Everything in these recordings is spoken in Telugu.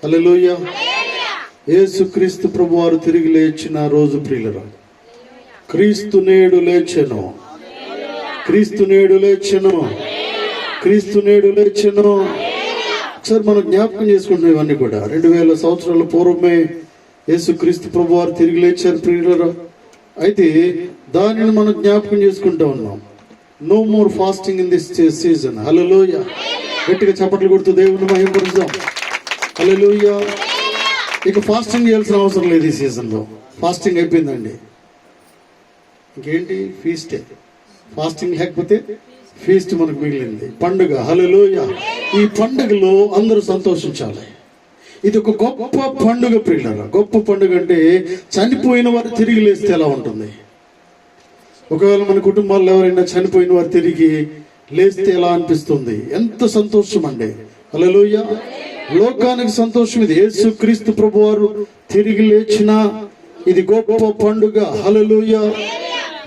హల్లెలూయా. యేసుక్రీస్తు ప్రభు వారు తిరిగి లేచిన రోజు ప్రియులరా, క్రీస్తు నేడు లేచెను, క్రీస్తు నేడు లేచెను, క్రీస్తు నేడు లేచెను. ఒకసారి మనం జ్ఞాపకం చేసుకుంటున్నాం ఇవన్నీ కూడా. 2000 సంవత్సరాల పూర్వమే యేసుక్రీస్తు ప్రభు వారు తిరిగి లేచారు ప్రియులరా. అయితే దానిని మనం జ్ఞాపకం చేసుకుంటూ ఉన్నాం. No more fasting in this season. Hallelujah. గట్టిగా చప్పట్లు కొడుతూ దేవుని మహిమపరుద్దాం. హల్లెలూయా. ఇక ఫాస్టింగ్ చేయాల్సిన అవసరం లేదు ఈ సీజన్లో. ఫాస్టింగ్ అయిపోయిందండి. ఇంకేంటి? ఫీస్టే. ఫాస్టింగ్ లేకపోతే ఫీస్ట్ మనకు మిగిలింది, పండుగ. హల్లెలూయా. ఈ పండుగలో అందరూ సంతోషించాలి. ఇది ఒక గొప్ప పండుగ ప్రియులారా. గొప్ప పండుగ అంటే చనిపోయిన వారు తిరిగి లేస్తే ఎలా ఉంటుంది? ఒకవేళ మన కుటుంబాల్లో ఎవరైనా చనిపోయిన వారు తిరిగి లేస్తే ఎలా అనిపిస్తుంది? ఎంత సంతోషం అండి. హల్లెలూయా. లోకానికి సంతోషం ఇది. యేసుక్రీస్తు ప్రభు వారు తిరిగి లేచిన ఇది గొప్ప పండుగ. హల్లెలూయా,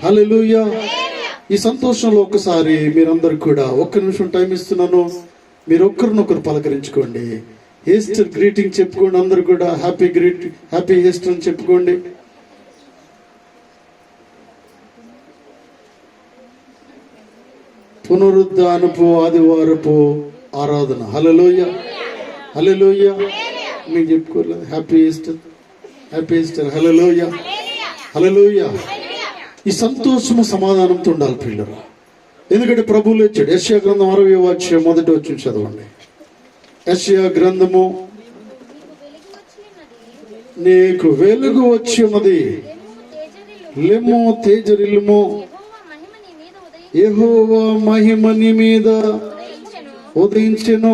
హల్లెలూయా. ఈ సంతోషంలో ఒక్కసారి మీరందరూ కూడా ఒక్క నిమిషం టైం ఇస్తున్నాను. మీరు ఒక్కరినొకరు పలకరించుకోండి. ఈస్టర్ గ్రీటింగ్ చెప్పుకోండి. అందరు కూడా హ్యాపీ ఈస్టర్ అని చెప్పుకోండి. పునరుద్ధానపు ఆదివారపు ఆరాధన. హల్లెలూయా, హల్లెలూయా. మీకు చెప్పుకోలేదు హ్యాపీ ఈస్టర్, హ్యాపీ ఈస్టర్. హల్లెలూయా, హల్లెలూయా. ఈ సంతోషము సమాధానంతో ఉండాలి పిల్లలు. ఎందుకంటే ప్రభువు లేచాడు. యెషయా గ్రంథం 60వ అధ్యాయం 1వ వచనం చదవండి. యెషయా గ్రంథము, నీకు వెలుగు వచ్చి ఉన్నది, లెమ్ము తేజరిల్లుము, యెహోవా మహిమ నీ మీద ఉదయించెను.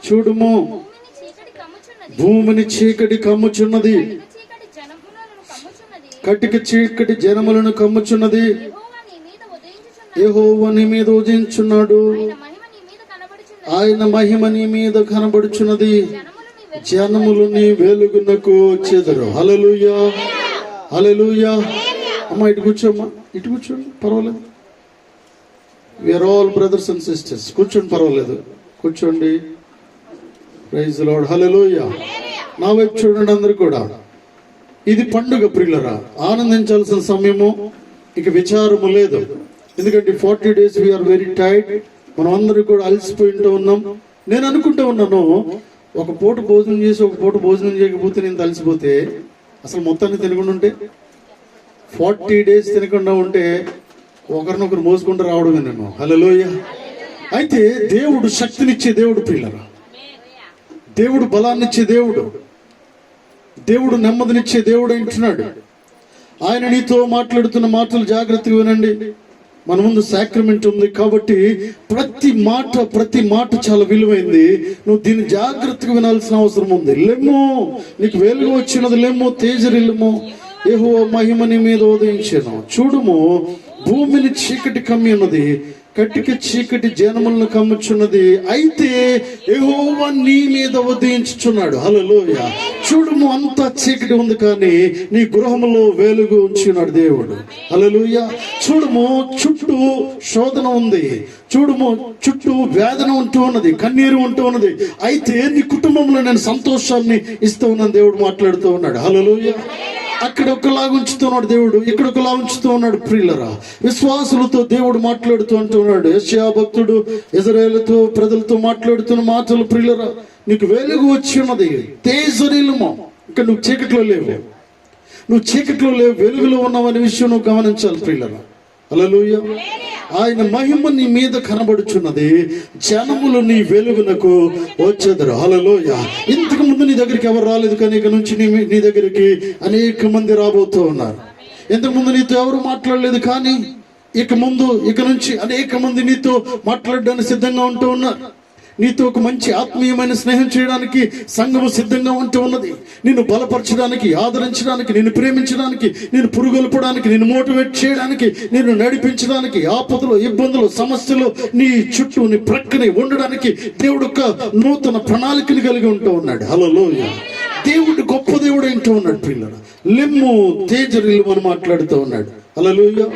చూడుము, భూమిని చీకటి కమ్ముచున్నది, కటిక చీకటి జనములను కమ్ముచున్నది. యెహోవా నీ మీద ఉదయించున్నాడు, ఆయన మహిమ నీ మీద కనబడుచున్నది, జనములు నీ వెలుగునకు వచ్చేదరు. హల్లెలూయా, హల్లెలూయా. అమ్మా ఇటు కూర్చోమ్మా, ఇటు కూర్చోండి, పర్వాలేదు. We're all brothers and sisters. కూర్చోండి, పర్వాలేదు, కూర్చోండి. Praise the lord. హల్లెలూయా. నా వైపు చూడండి అందరు కూడా. ఇది పండుగ ప్రియులరా. ఆనందించాల్సిన సమయము, ఇక విచారము లేదు. ఎందుకంటే 40 days వీఆర్ వెరీ టైర్డ్. మనం అందరూ కూడా అలసిపోయింటూ ఉన్నాం. నేను అనుకుంటూ ఉన్నాను, ఒక పూట భోజనం చేసి ఒక పూట భోజనం చేయకపోతే నేను తలిసిపోతే, అసలు మొత్తాన్ని తినకుండా ఉంటే 40 days తినకుండా ఉంటే ఒకరినొకరు మోసుకుంటూ రావడమే నేను. హల్లెలూయా. అయితే దేవుడు శక్తినిచ్చే దేవుడు ప్రియులరా. దేవుడు బలాన్నిచ్చే దేవుడు, దేవుడు నెమ్మదినిచ్చే దేవుడు అంటున్నాడు. ఆయన నీతో మాట్లాడుతున్న మాటలు జాగ్రత్తగా వినండి. మన ముందు సాక్రమెంట్ ఉంది కాబట్టి ప్రతి మాట చాలా విలువైంది. నువ్వు దీన్ని జాగ్రత్తగా వినాల్సిన అవసరం ఉంది. లెమ్ము, నీకు వెలుగు వచ్చినది, లెమ్ము తేజరిల్లుము, యెహోవా మహిమ నీ మీద ఉదయించెను. చూడుము, భూమిని చీకటి కమ్మి ఉన్నది, కటిక చీకటి జనములను కమ్ముచున్నది, అయితే యెహోవా నీ మీద ఉదయించుచున్నాడు. హల్లెలూయా. చూడుము, అంతా చీకటి ఉంది కానీ నీ గృహములో వెలుగు ఉంచున్నాడు దేవుడు. హల్లెలూయా. చూడుము, చుట్టూ శోధన ఉంది, చూడుము, చుట్టూ వేదన ఉంటూ ఉన్నది, కన్నీరు ఉంటూ ఉన్నది, అయితే నీ కుటుంబంలో నేను సంతోషాన్ని ఇస్తూ ఉన్నాను దేవుడు మాట్లాడుతూ ఉన్నాడు. హల్లెలూయా. అక్కడ ఒకలాగా ఉంచుతున్నాడు దేవుడు, ఇక్కడ ఒకలా ఉంచుతూ ఉన్నాడు ప్రియులరా. విశ్వాసులతో దేవుడు మాట్లాడుతూ అంటున్నాడు. యెషయా భక్తుడు ఇశ్రాయేలుతో ప్రజలతో మాట్లాడుతున్న మాటలు ప్రియులరా. నీకు వెలుగు వచ్చి ఉన్నది, తేజరిల్లుము. ఇక్కడ నువ్వు చీకట్లో లేవు, నువ్వు చీకట్లో లేవు, వెలుగులో ఉన్నావనే విషయం నువ్వు గమనించాలి ప్రియులరా. హల్లెలూయా. ఆయన మహిమ నీ మీద కనబడుచున్నది, జనములు నీ వెలుగునకు వచ్చేదరు. హల్లెలూయా. ఇంతకు ముందు నీ దగ్గరికి ఎవరు రాలేదు కానీ ఇక నుంచి నీ దగ్గరికి అనేక మంది రాబోతూ ఉన్నారు. ఇంతకు ముందు నీతో ఎవరు మాట్లాడలేదు కానీ ఇక నుంచి అనేక మంది నీతో మాట్లాడడానికి సిద్ధంగా ఉంటూ ఉన్నారు. నీతో ఒక మంచి ఆత్మీయమైన స్నేహం చేయడానికి సంఘము సిద్ధంగా ఉంటూ ఉన్నది. నిన్ను బలపరచడానికి, ఆదరించడానికి, నిన్ను ప్రేమించడానికి, నిన్ను పురుగొల్పడానికి, నిన్ను మోటివేట్ చేయడానికి, నిన్ను నడిపించడానికి, ఆపదలు, ఇబ్బందులు, సమస్యలు నీ చుట్టూ నీ ప్రక్కనే ఉండడానికి దేవుడు ఒక నూతన ప్రణాళికను కలిగి ఉంటూ ఉన్నాడు. హల్లెలూయా. దేవుడు గొప్ప దేవుడు అంటూ ఉన్నాడు పిల్లలు. లెమ్ము తేజరిల్లు అని మాట్లాడుతూ ఉన్నాడు. హల్లెలూయా.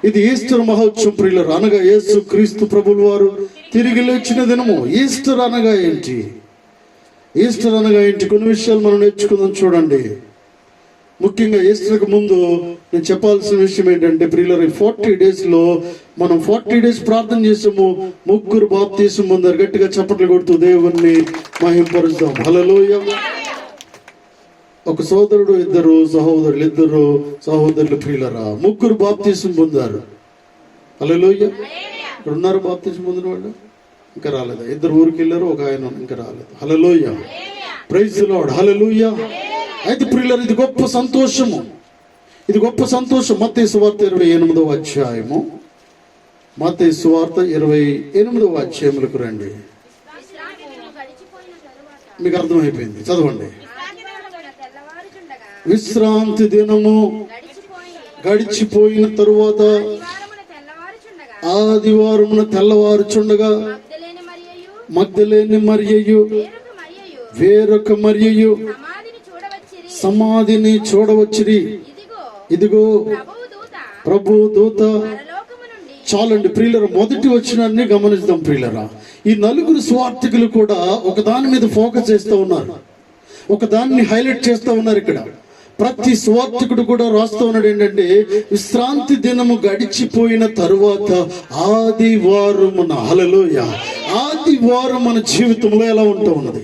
ఇది ఈస్టర్ మహోత్సవం ప్రియులారా. అనగా యేసు క్రీస్తు ప్రభువుల వారు తిరిగి లేచిన దినము. ఈస్టర్ అనగా ఏంటి? ఈస్టర్ అనగా ఏంటి? కొన్ని విషయాలు మనం నేర్చుకుందాం. చూడండి, ముఖ్యంగా ఈస్టర్కి ముందు నేను చెప్పాల్సిన విషయం ఏంటంటే, ప్రియులారా, 40 days మనం 40 days ప్రార్థన చేసాము. 3 బాప్తీసం పొందారు. గట్టిగా చప్పట్లు కొడుతూ దేవుణ్ణి మహింపరుస్తాం. హల్లెలూయా. ఒక సోదరుడు, 2 సహోదరులు, 2 సహోదరులు, ప్రియులారా, 3 బాప్తీసం పొందారు. హల్లెలూయా. ఇక్కడ ఉన్నారు బాప్తీసం పొందిన వాళ్ళు? ఇంకా రాలేదా? 2 ఊరికి వెళ్ళారు, ఒక ఆయన ఇంకా రాలేదు. Hallelujah. Praise the lord. Hallelujah. అయితే ప్రియులారా, ఇది గొప్ప సంతోషము, ఇది గొప్ప సంతోషం. మత్తయి సువార్త 28వ అధ్యాయము, మత్తయి సువార్త 28వ అధ్యాయములకు రండి. మీకు అర్థమైపోయింది, చదవండి. విశ్రాంతి దినము గడిచిపోయిన తరువాత ఆదివారమున తెల్లవారుచుండగా మగ్దలేని మరియయు వేరొక మరియయు సమాధిని చూడవచ్చిరి. ఇదిగో ప్రభు దూత. చాలండి ప్రియులరా, మొదటి వచనాన్ని గమనిద్దాం ప్రియులరా. ఈ 4 సువార్తికులు కూడా ఒక దాని మీద ఫోకస్ చేస్తూ ఉన్నారు, ఒక దాన్ని హైలైట్ చేస్తూ ఉన్నారు. ఇక్కడ ప్రతి సువార్తికుడు కూడా రాస్తూ ఉన్నాడు ఏంటంటే, విశ్రాంతి దినము గడిచిపోయిన తరువాత ఆదివారమున. హల్లెలూయా. ఆదివారం మన జీవితంలో ఎలా ఉంటూ ఉన్నది?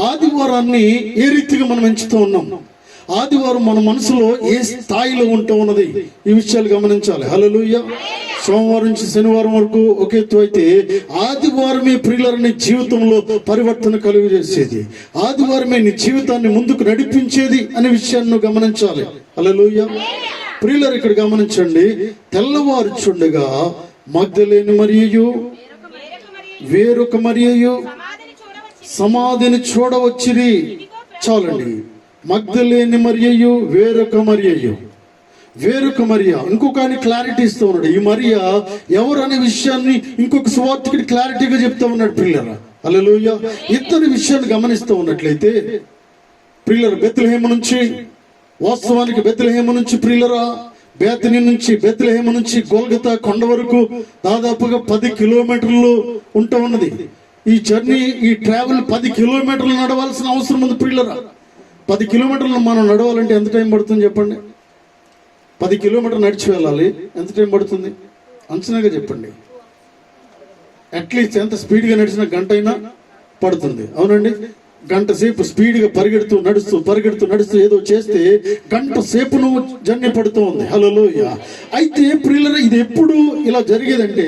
ఆదివారాన్ని ఏ రీతిగా మనం ఎంచుతూ ఉన్నాం? ఆదివారం మన మనసులో ఏ స్థాయిలో ఉంటూ ఉన్నది? ఈ విషయాలు గమనించాలి. హల్లెలూయా. సోమవారం నుంచి శనివారం వరకు ఒక ఎత్తు అయితే, ఆదివారమే ప్రియులారా నీ జీవితంలో పరివర్తన కలుగజేసేది, ఆదివారమే నీ జీవితాన్ని ముందుకు నడిపించేది అనే విషయాన్ని నువ్వు గమనించాలి. హల్లెలూయా. ప్రియులారా, ఇక్కడ గమనించండి. తెల్లవారుచుండగా మగ్దలేని మరియయు వేరొక మరియయు సమాధిని చూడవచ్చిరి. చాలండి. మగ్దలేని మరియయు వేరొక మరియయు. వేరొక మరియా, ఇంకొక ఆయన క్లారిటీ ఇస్తూ ఉన్నాడు. ఈ మరియా ఎవరు అనే విషయాన్ని ఇంకొక సువార్తికుడు క్లారిటీగా చెప్తా ఉన్నాడు ప్రియులారా. హల్లెలూయా. ఇద్దరి విషయాన్ని గమనిస్తూ ఉన్నట్లయితే ప్రియులారా, బెత్లెహేము నుంచి, వాస్తవానికి బెత్లెహేము నుంచి ప్రియులారా, బేతనీ నుంచి, బెత్లెహేము నుంచి గొల్గతా కొండ వరకు దాదాపుగా 10 కిలోమీటర్లు ఉంటూ ఉన్నది. ఈ జర్నీ, ఈ ట్రావెల్ 10 కిలోమీటర్లు నడవాల్సిన అవసరం ఉంది ప్రియులారా. 10 కిలోమీటర్లు మనం నడవాలంటే ఎంత టైం పడుతుంది చెప్పండి? 10 కిలోమీటర్లు నడిచి వెళ్ళాలి, ఎంత టైం పడుతుంది అంచనాగా చెప్పండి? అట్లీస్ట్ ఎంత స్పీడ్గా నడిచిన గంట అయినా పడుతుంది, అవునండి? గంట సేపు స్పీడ్గా పరిగెడుతూ నడుస్తూ ఏదో చేస్తే గంట సేపు నువ్వు జర్నీ పడుతూ ఉంది. హల్లెలూయా. అయితే ప్రియులారా, ఇది ఎప్పుడు ఇలా జరిగేదంటే,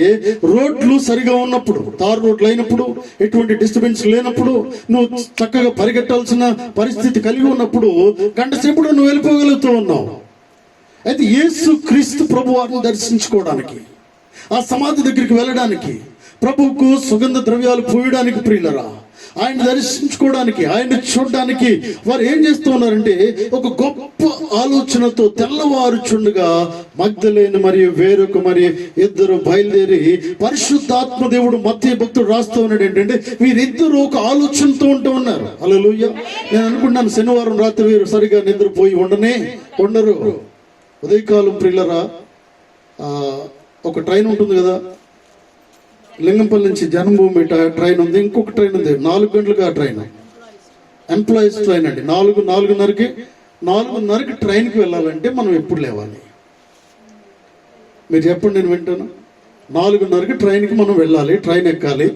రోడ్లు సరిగా ఉన్నప్పుడు, తారు రోడ్లు అయినప్పుడు, ఎటువంటి డిస్టర్బెన్స్ లేనప్పుడు, నువ్వు చక్కగా పరిగెట్టాల్సిన పరిస్థితి కలిగి ఉన్నప్పుడు గంట సేపు నువ్వు వెళ్ళిపోగలుగుతూ ఉన్నావు. అయితే యేసు క్రీస్తు ప్రభు వారిని దర్శించుకోవడానికి, ఆ సమాధి దగ్గరికి వెళ్ళడానికి, ప్రభువుకు సుగంధ ద్రవ్యాలు పూయడానికి ప్రియులరా, ఆయన దర్శించుకోవడానికి, ఆయన చూడడానికి వారు ఏం చేస్తూ ఉన్నారంటే, ఒక గొప్ప ఆలోచనతో తెల్లవారుచుండగా మగ్దలేని మరియు వేరొక మరి 2 బయలుదేరి, పరిశుద్ధాత్మ దేవుడు మత్తయి భక్తుడు రాస్తూ ఉన్నాడు ఏంటంటే, వీరిద్దరూ ఒక ఆలోచనతో ఉంటూ ఉన్నారు. హల్లెలూయా. నేను అనుకుంటున్నాను, శనివారం రాత్రి వీరు సరిగా నిద్రపోయి ఉండరు. ఉదయకాలం ప్రియులరా, ఒక ట్రైన్ ఉంటుంది కదా, లింగంపల్లి నుంచి జన్మభూమి ట్రైన్ ఉంది, ఇంకొక ట్రైన్ ఉంది 4 గంటలకు. ఆ ట్రైన్ ఎంప్లాయీస్ ట్రైన్ అండి. 4:30కి ట్రైన్కి వెళ్ళాలంటే మనం ఎప్పుడు లేవాలి? మీరు చెప్పండి, నేను వింటాను. 4:30కి ట్రైన్కి మనం వెళ్ళాలి, ట్రైన్ ఎక్కాలి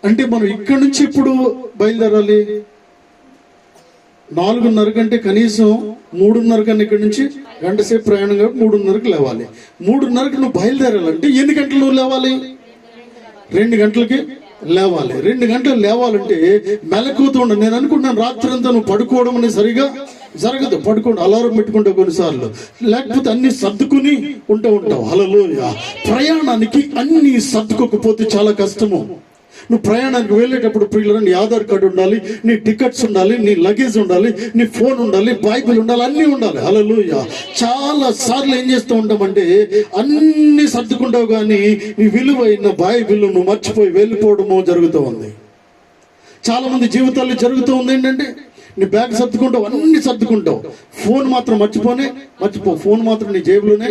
అంటే మనం ఇక్కడి నుంచి ఎప్పుడు బయలుదేరాలి? 4:30 కంటే కనీసం 3:30 కన్నా ఇక్కడి నుంచి గంట సేపు ప్రయాణం కాబట్టి 3:30కి లేవాలి. 3:30కి నువ్వు బయలుదేరాలంటే ఎన్ని గంటలు నువ్వు లేవాలి? 2 గంటలకి లేవాలి. 2 గంటలు లేవాలంటే మెలకువతో ఉండ. నేను అనుకుంటున్నాను, రాత్రి అంతా నువ్వు పడుకోవడం అనేది సరిగా జరగదు. పడుకోండి, అలారం పెట్టుకుంటావు కొన్నిసార్లు, లేకపోతే అన్ని సర్దుకుని ఉంటావు. హల్లెలూయా. ప్రయాణానికి అన్ని సర్దుకోకపోతే చాలా కష్టము. నువ్వు ప్రయాణానికి వెళ్ళేటప్పుడు ప్రియులారా, నీ ఆధార్ కార్డు ఉండాలి, నీ టికెట్స్ ఉండాలి, నీ లగేజ్ ఉండాలి, నీ ఫోన్ ఉండాలి, బైబిల్ ఉండాలి, అన్నీ ఉండాలి. హల్లెలూయా. చాలా సార్లు ఏం చేస్తూ ఉంటామంటే, అన్ని సర్దుకుంటావు కానీ నీ విలువైన బైబిల్ నువ్వు మర్చిపోయి వెళ్ళిపోవడము జరుగుతూ ఉంది. చాలా మంది జీవితాల్లో జరుగుతూ ఉంది ఏంటంటే, నీ బ్యాగ్ సర్దుకుంటావు, అన్ని సర్దుకుంటావు, ఫోన్ మాత్రం మర్చిపో. ఫోన్ మాత్రం నీ జేబులోనే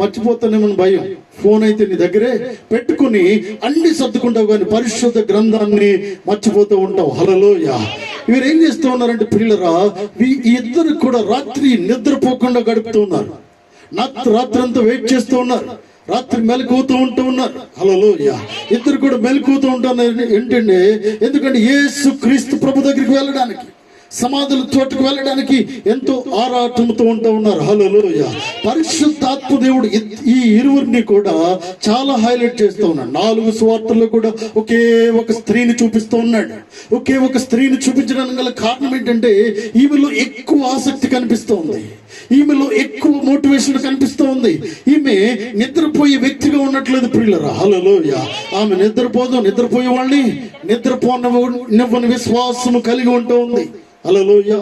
మర్చిపోతానేమో భయం. ఫోన్ అయితే నీ దగ్గరే పెట్టుకుని అన్ని సర్దుకుంటావు, కానీ పరిశుద్ధ గ్రంథాన్ని మర్చిపోతూ ఉంటావు. హల్లెలూయా. వీరు ఏం చేస్తూ ఉన్నారంటే ప్రియులరా, ఈ ఇద్దరు కూడా రాత్రి నిద్రపోకుండా గడుపుతూ ఉన్నారు. రాత్రంతా వెయిట్ చేస్తూ ఉన్నారు, రాత్రి మెలకుతూ ఉన్నారు. హల్లెలూయా. ఇద్దరు కూడా మెలకుతూ ఉంటున్నారు. ఏంటంటే ఎందుకంటే యేసు క్రీస్తు ప్రభు దగ్గరికి వెళ్ళడానికి, సమాధుల చోటుకు వెళ్ళడానికి ఎంతో ఆరాటంతో ఉంటూ ఉన్నారు. హల్లెలూయా. పరిశుద్ధాత్మ దేవుడు ఈ ఇరువురిని కూడా చాలా హైలైట్ చేస్తూ ఉన్నాడు. 4 సువార్తల్లో కూడా ఒకే ఒక స్త్రీని చూపిస్తూ ఉన్నాడు. ఒకే ఒక స్త్రీని చూపించడానికి గల కారణం ఏంటంటే ఈమెలో ఎక్కువ ఆసక్తి కనిపిస్తూ ఉంది, ఈమెలో ఎక్కువ మోటివేషన్ కనిపిస్తూ ఉంది. ఈమె నిద్రపోయే వ్యక్తిగా ఉన్నట్లేదు ప్రియులరా. హల్లెలూయా. ఆమె నిద్రపోయే వాళ్ళని నిద్రపోనివ్వని విశ్వాసము కలిగి ఉంటూ ఉంది. హల్లెలూయా.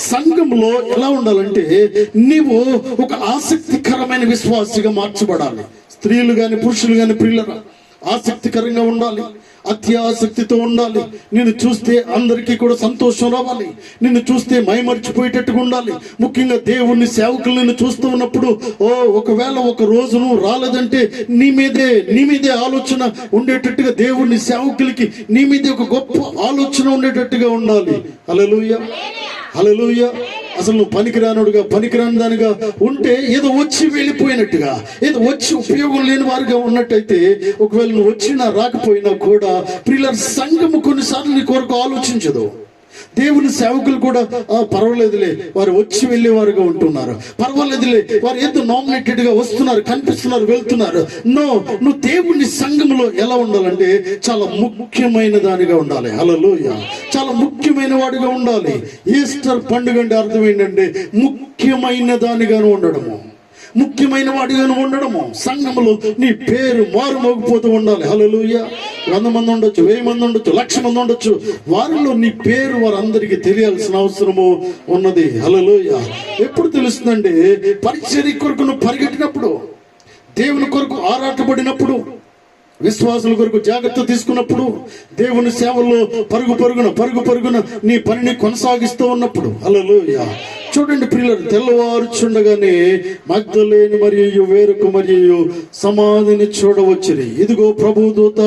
సంఘంలో ఎలా ఉండాలంటే నీవు ఒక ఆసక్తికరమైన విశ్వాసిగా మార్చబడాలి. స్త్రీలు గాని పురుషులు గాని ప్రియులరా ఆసక్తికరంగా ఉండాలి, అత్యాసక్తితో ఉండాలి. నిన్ను చూస్తే అందరికీ కూడా సంతోషం రావాలి, నిన్ను చూస్తే మైమర్చిపోయేటట్టుగా ఉండాలి. ముఖ్యంగా దేవుని సేవకులు నిన్ను చూస్తూ ఉన్నప్పుడు ఒకవేళ ఒక రోజు నువ్వు రాలేదంటే నీ మీదే ఆలోచన ఉండేటట్టుగా, దేవుని సేవకులకి నీ మీదే ఒక గొప్ప ఆలోచన ఉండేటట్టుగా ఉండాలి. హల్లెలూయా. హల్లెలూయా. అసలు నువ్వు పనికిరాని దానిగా ఉంటే ఏదో వచ్చి వెళ్ళిపోయినట్టుగా, ఏదో వచ్చి ఉపయోగం లేని వారిగా ఉన్నట్టయితే, ఒకవేళ నువ్వు వచ్చినా రాకపోయినా కూడా ప్రియుల సంఘము కొన్నిసార్లు నీ కొరకు ఆలోచించదు. దేవుని సేవకులు కూడా పర్వాలేదులే వారు వచ్చి వెళ్ళేవారుగా ఉంటున్నారు, పర్వాలేదులే వారు ఏదో నామినేటెడ్ గా వస్తున్నారు, కనిపిస్తున్నారు, వెళ్తున్నారు. నువ్వు దేవుని సంఘములో ఎలా ఉండాలంటే చాలా ముఖ్యమైన దానిగా ఉండాలి. హల్లెలూయా. చాలా ముఖ్యమైన వాడిగా ఉండాలి. ఈస్టర్ పండుగ అంటే అర్థం ఏంటంటే ముఖ్యమైన దానిగాను ఉండడము, ముఖ్యమైన వాడిగాను ఉండడము. సంఘములో నీ పేరు మారుమోగిపోతూ ఉండాలి. హల్లెలూయా. 100 మంది ఉండొచ్చు, 1000 మంది ఉండొచ్చు, 1,00,000 మంది ఉండొచ్చు, వారిలో నీ పేరు వారందరికీ తెలియాల్సిన అవసరము ఉన్నది. హల్లెలూయా. ఎప్పుడు తెలుస్తుందంటే పరిచర్య కొరకు నువ్వు పరిగెట్టినప్పుడు, దేవుని కొరకు ఆరాటపడినప్పుడు, విశ్వాసుల కొరకు జాగ్రత్త తీసుకున్నప్పుడు, దేవుని సేవల్లో పరుగు పరుగున నీ పనిని కొనసాగిస్తూ ఉన్నప్పుడు. హల్లెలూయా. చూడండి ప్రియులారా, తెల్లవారుచుండగానే మగ్దలేని మరియు వేరొక మరియు సమాధిని చూడవచ్చిరి. ఇదిగో ప్రభు దూత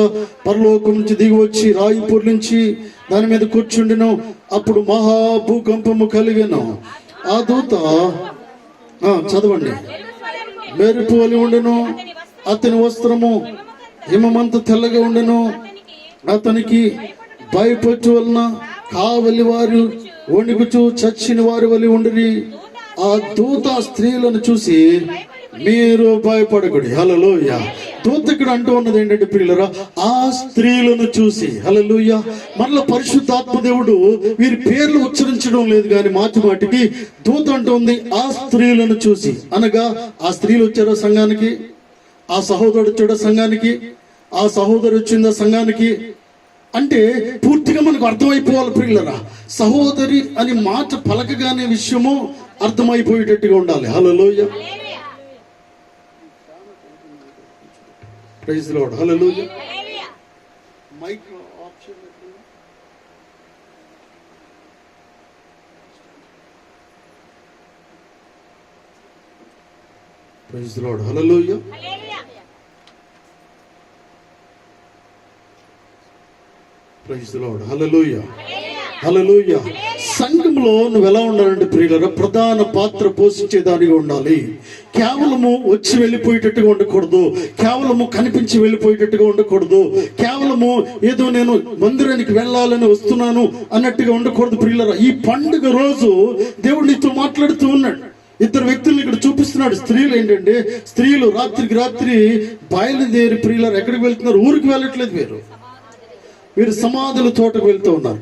పరలోకం నుంచి దిగి వచ్చి రాయి పొర్లించి దాని మీద కూర్చుండెను. అప్పుడు మహాభూకంపము కలిగెను. ఆ దూత చదవండి. మెరుపు వలె ఉండెను, అతని వస్త్రము హిమమంత తెల్లగా ఉండెను. అతనికి భయపట్టు వలన కావలి వారు వణుకుచూ చచ్చిన వారి వలె ఉండిరి. ఆ దూత స్త్రీలను చూసి మీరు భయపడకుడి. హల్లెలూయా. దూత ఇక్కడ అంటూ ఉన్నది ఏంటంటే ప్రియులరా, ఆ స్త్రీలను చూసి. హల్లెలూయా. మరలా పరిశుద్ధాత్మ దేవుడు వీరి పేర్లు ఉచ్చరించడం లేదు, కానీ మాటికి దూత అంటుంది ఆ స్త్రీలను చూసి. అనగా ఆ స్త్రీలు వచ్చారో సంఘానికి, ఆ సహోదరుడు వచ్చాడో సంఘానికి, ఆ సహోదరు వచ్చిందో సంఘానికి అంటే పూర్తిగా మనకు అర్థమైపోవాలి ప్రియులరా. సహోదరి అని మాట పలకగానే విషయము అర్థమైపోయేటట్టుగా ఉండాలి. Hallelujah. Praise the lord. Hallelujah. Mic option. Praise the lord. Hallelujah. Praise the lord. Hallelujah. Hallelujah. సంఘంలో నువ్వు ఎలా ఉండాలంటే ప్రియులారా, ప్రధాన పాత్ర పోషించేదానిగా ఉండాలి. కేవలము వచ్చి వెళ్ళిపోయేటట్టుగా ఉండకూడదు, కేవలము కనిపించి వెళ్ళిపోయేటట్టుగా ఉండకూడదు, కేవలము ఏదో నేను మందిరానికి వెళ్ళాలని వస్తున్నాను అన్నట్టుగా ఉండకూడదు ప్రియులారా. ఈ పండుగ రోజు దేవుడు నీతో మాట్లాడుతూ ఉన్నాడు. 2 వ్యక్తులను ఇక్కడ చూపిస్తున్నాడు. స్త్రీలు ఏంటంటే, స్త్రీలు రాత్రికి రాత్రి బయలుదేరి ప్రియులారా ఎక్కడికి వెళ్తున్నారు? ఊరికి వెళ్ళట్లేదు, వీరు సమాధుల తోటకు వెళ్తూ ఉన్నారు.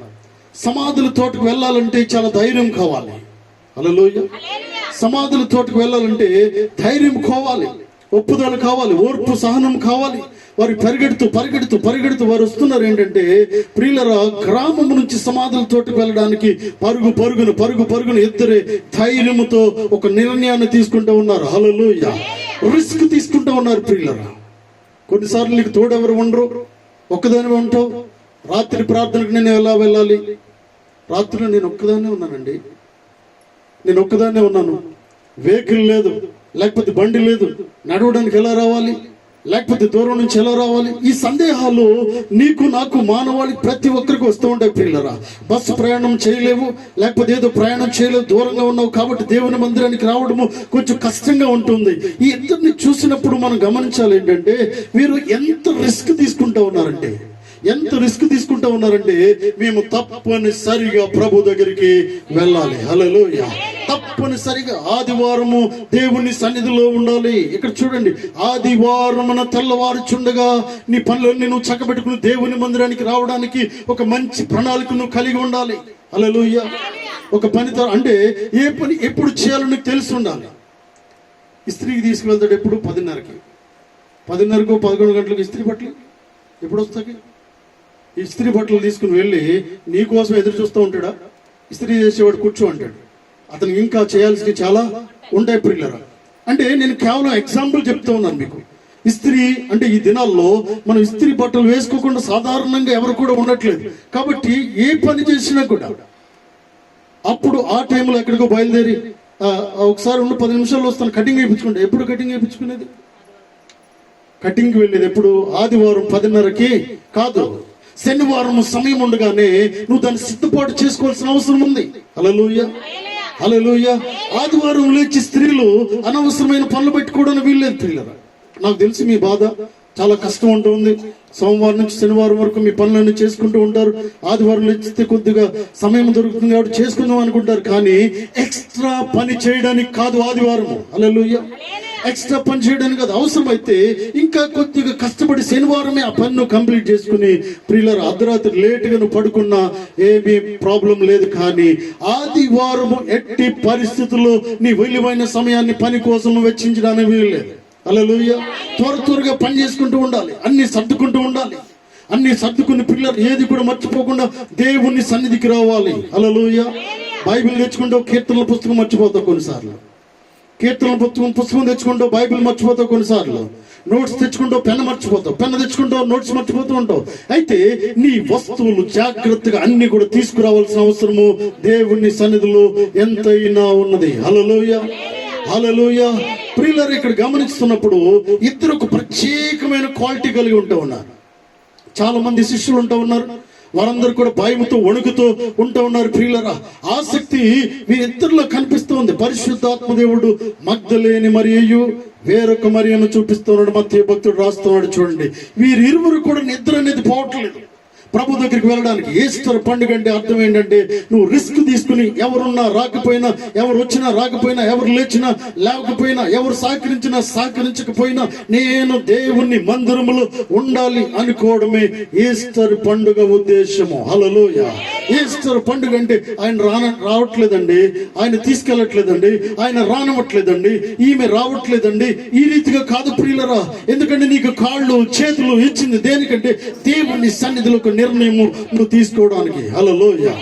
సమాధుల తోటకు వెళ్ళాలంటే చాలా ధైర్యం కావాలి. హల్లెలూయా. సమాధుల తోటకు వెళ్ళాలంటే ధైర్యం కావాలి, ఒప్పుదల కావాలి, ఓర్పు సహనం కావాలి. వారు పరిగెడుతూ వారు వస్తున్నారు. ఏంటంటే ప్రియులరా, గ్రామం నుంచి సమాధుల తోటకు వెళ్ళడానికి పరుగున ఇద్దరే ధైర్యముతో ఒక నిర్ణయాన్ని తీసుకుంటూ ఉన్నారు. హల్లెలూయా. రిస్క్ తీసుకుంటూ ఉన్నారు ప్రియులరా. కొన్నిసార్లు నీకు తోడెవరు ఉండరు, ఒక్కదానివే ఉంటావు. రాత్రి ప్రార్థనకు నేను ఎలా వెళ్ళాలి, రాత్రిలో నేను ఒక్కదాన్నే ఉన్నానండి, నేను ఒక్కదాన్నే ఉన్నాను. వెహికల్ లేదు, లేకపోతే బండి లేదు, నడవడానికి ఎలా రావాలి, లేకపోతే దూరం నుంచి ఎలా రావాలి? ఈ సందేహాలు నీకు నాకు మానవాళికి ప్రతి ఒక్కరికి వస్తూ ఉంటాయి పిల్లరా. బస్సు ప్రయాణం చేయలేవు, లేకపోతే ఏదో ప్రయాణం చేయలేవు, దూరంగా ఉన్నావు కాబట్టి దేవుని మందిరానికి రావడము కొంచెం కష్టంగా ఉంటుంది. ఈ ఇద్దరిని చూసినప్పుడు మనం గమనించాలి ఏంటంటే, వీరు ఎంత రిస్క్ తీసుకుంటూ ఉన్నారంటే, మేము తప్పనిసరిగా ప్రభు దగ్గరికి వెళ్ళాలి. హల్లెలూయా. తప్పనిసరిగా ఆదివారము దేవుని సన్నిధిలో ఉండాలి. ఇక్కడ చూడండి, ఆదివారమున తెల్లవారుచుండగా నీ పనులన్నీ నువ్వు చక్కబెట్టుకుని దేవుని మందిరానికి రావడానికి ఒక మంచి ప్రణాళిక నువ్వు కలిగి ఉండాలి. హల్లెలూయా. ఒక పనితో అంటే ఏ పని ఎప్పుడు చేయాలో నీకు తెలిసి ఉండాలి. ఇస్త్రీకి తీసుకువెళ్తాడు ఎప్పుడు? 10:30కి, 11 గంటలకు ఇస్త్రీ బట్టలు ఎప్పుడు వస్తాయి? ఇస్త్రీ బట్టలు తీసుకుని వెళ్ళి నీకోసం ఎదురు చూస్తూ ఉంటాడా? ఇస్త్రీ చేసేవాడు కూర్చో అంటాడు. అతనికి ఇంకా చేయాల్సి చాలా ఉంటాయి ప్రియులారా. అంటే నేను కేవలం ఎగ్జాంపుల్ చెప్తూ ఉన్నాను మీకు. ఇస్త్రీ అంటే ఈ దినాల్లో మనం ఇస్త్రీ బట్టలు వేసుకోకుండా సాధారణంగా ఎవరు కూడా ఉండట్లేదు. కాబట్టి ఏ పని చేసినా కూడా అప్పుడు ఆ టైంలో ఎక్కడికో బయలుదేరి ఒకసారి 10 నిమిషాల్లో వస్తాను, కటింగ్ వేయించుకుంటా. ఎప్పుడు కటింగ్ వేయించుకునేది? కటింగ్కి వెళ్ళేది ఎప్పుడు? ఆదివారం 10:30కి కాదు, శనివారం సమయం ఉండగానే నువ్వు దాన్ని సిద్ధపాటు చేసుకోవాల్సిన అవసరం ఉంది. హల్లెలూయా, హల్లెలూయా. ఆదివారం లేచి స్త్రీలు అనవసరమైన పనులు పెట్టుకోవడానికి వీల్లేదు పిల్లరా. నాకు తెలిసి మీ బాధ చాలా కష్టం ఉంటుంది. సోమవారం నుంచి శనివారం వరకు మీ పనులన్నీ చేసుకుంటూ ఉంటారు. ఆదివారం లేచితే కొద్దిగా సమయం దొరుకుతుంది కాబట్టి చేసుకుందాం అనుకుంటారు. కానీ ఎక్స్ట్రా పని చేయడానికి కాదు ఆదివారం. హల్లెలూయా. ఎక్స్ట్రా పని చేయడానికి కాదు, అవసరమైతే ఇంకా కొద్దిగా కష్టపడి శనివారమే ఆ పన్ను కంప్లీట్ చేసుకుని ప్రియులారా అర్ధరాత్రి లేటుగా నువ్వు పడుకున్నా ఏమీ ప్రాబ్లం లేదు. కానీ ఆదివారము ఎట్టి పరిస్థితుల్లో నీ విలువైన సమయాన్ని పని కోసం వెచ్చించడానికి వీల్లేదు. హల్లెలూయా. త్వరగా పని చేసుకుంటూ ఉండాలి, అన్ని సర్దుకుంటూ ఉండాలి. అన్ని సర్దుకుని పిల్లలు ఏది కూడా మర్చిపోకుండా దేవుని సన్నిధికి రావాలి. హల్లెలూయా. బైబిల్ తెచ్చుకుంటావు, కీర్తనల పుస్తకం మర్చిపోతావు కొన్నిసార్లు. కీర్తనల పుస్తకం తెచ్చుకుంటావు, బైబిల్ మర్చిపోతావు కొన్నిసార్లు. నోట్స్ తెచ్చుకుంటావు, పెన్ మర్చిపోతావు, పెన్ తెచ్చుకుంటావు, నోట్స్ మర్చిపోతూ ఉంటావు. అయితే నీ వస్తువులు జాగ్రత్తగా అన్ని కూడా తీసుకురావాల్సిన అవసరము దేవుని సన్నిధిలో ఎంతైనా ఉన్నది. హల్లెలూయా, హల్లెలూయా. ప్రియులారా, ఇక్కడ గమనిస్తున్నప్పుడు ఇద్దరు ఒక ప్రత్యేకమైన క్వాలిటీ కలిగి ఉంటూ ఉన్నారు. చాలా మంది శిష్యులు ఉంటూ ఉన్నారు, వారందరూ కూడా భయముతో వణుకుతూ ఉంటూ ఉన్నారు. ప్రియులారా, ఆసక్తి వీరిద్దరిలో కనిపిస్తూ ఉంది. పరిశుద్ధాత్మ దేవుడు మగ్దలేని మరియు వేరొక మరియను చూపిస్తున్నాడు. మత్తయి భక్తుడు రాస్తున్నాడు. చూడండి, వీరిరువురు కూడా నిద్ర అనేది పోవట్లేదు ప్రభు దగ్గరికి వెళ్ళడానికి. ఈస్టర్ పండుగ అంటే అర్థం ఏంటంటే, నువ్వు రిస్క్ తీసుకుని ఎవరున్నా రాకపోయినా, ఎవరు వచ్చినా రాకపోయినా, ఎవరు లేచినా లేకపోయినా, ఎవరు సహకరించినా సహకరించకపోయినా నేను దేవుని మందిరములో ఉండాలి అనుకోవడమే ఈస్టర్ పండుగ ఉద్దేశము. హల్లెలూయా. ఈస్టర్ పండుగ అంటే ఆయన రావట్లేదండి, ఆయన తీసుకెళ్ళట్లేదండి, ఆయన రానివ్వట్లేదండి, ఈమె రావట్లేదండి. ఈ రీతిగా కాదు ప్రియులరా. ఎందుకంటే నీకు కాళ్ళు చేతులు ఇచ్చింది దేనికంటే దేవుని సన్నిధిలో నిర్ణయము నువ్వు తీసుకోవడానికి. హల్లెలూయా,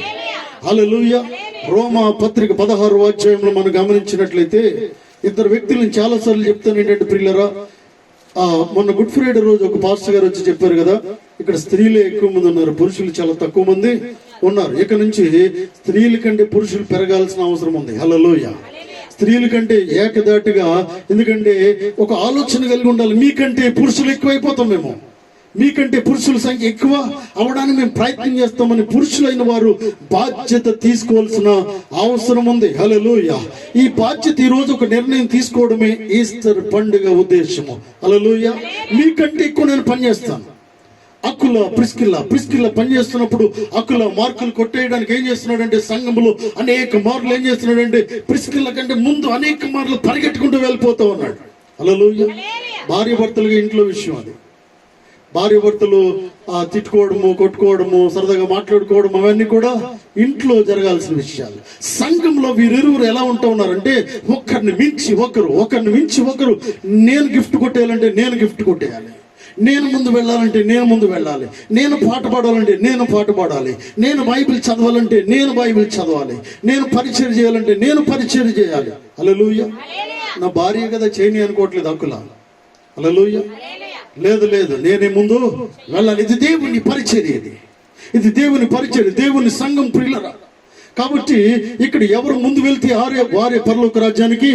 హల్లెలూయా. రోమా పత్రిక 16వ అధ్యాయంలో మనం గమనించినట్లయితే ఇద్దరు వ్యక్తులను చాలా సార్లు చెప్తాను ఏంటంటే ప్రియులరా, మొన్న గుడ్ ఫ్రైడే రోజు ఒక పాస్టర్ గారు వచ్చి చెప్పారు కదా, ఇక్కడ స్త్రీలే ఎక్కువ మంది ఉన్నారు, పురుషులు చాలా తక్కువ మంది ఉన్నారు. ఇక నుంచి స్త్రీల కంటే పురుషులు పెరగాల్సిన అవసరం ఉంది. హల్లెలూయా. స్త్రీల కంటే ఏకదాటిగా, ఎందుకంటే ఒక ఆలోచన కలిగి ఉండాలి. మీకంటే పురుషులు ఎక్కువైపోతాం మేము, మీకంటే పురుషుల సంఖ్య ఎక్కువ అవడానికి మేము ప్రయత్నం చేస్తామని పురుషులైన వారు బాధ్యత తీసుకోవాల్సిన అవసరం ఉంది. హల్లెలూయా. ఈ బాధ్యత ఈ రోజు ఒక నిర్ణయం తీసుకోవడమే ఈస్టర్ పండుగ ఉద్దేశము. హల్లెలూయా. మీకంటే ఎక్కువ నేను పనిచేస్తాను. ప్రిస్కిల్లా పనిచేస్తున్నప్పుడు అక్కుల మార్కులు కొట్టేయడానికి ఏం చేస్తున్నాడంటే, సంఘములో అనేక మార్లు ఏం చేస్తున్నాడంటే ప్రిస్కిల్లా కంటే ముందు అనేక మార్లు పరిగెట్టుకుంటూ వెళ్ళిపోతూ ఉన్నాడు. హల్లెలూయా. భార్య భర్తలుగా ఇంట్లో విషయం అది. భార్య భర్తలు తిట్టుకోవడము, కొట్టుకోవడము, సరదాగా మాట్లాడుకోవడం అవన్నీ కూడా ఇంట్లో జరగాల్సిన విషయాలు. సంఘంలో వీరిరువురు ఎలా ఉంటా ఉన్నారంటే ఒకరిని మించి ఒకరు నేను గిఫ్ట్ కొట్టేయాలంటే నేను గిఫ్ట్ కొట్టేయాలి, నేను ముందు వెళ్ళాలంటే నేను ముందు వెళ్ళాలి, నేను పాట పాడాలంటే నేను పాట పాడాలి, నేను బైబిల్ చదవాలంటే నేను బైబిల్ చదవాలి, నేను పరిచయం చేయాలంటే నేను పరిచయం చేయాలి. హల్లెలూయా. నా భార్య కదా చేయని అనుకోవట్లేదు అక్కుల. హల్లెలూయా. లేదు, నేనే ముందు వెళ్ళాలి. ఇది దేవుని పరిచర్య, ఇది దేవుని పరిచర్య, దేవుని సంఘం. ప్రియులరా, కాబట్టి ఇక్కడ ఎవరు ముందు వెళ్తే వారే పరలోక రాజ్యానికి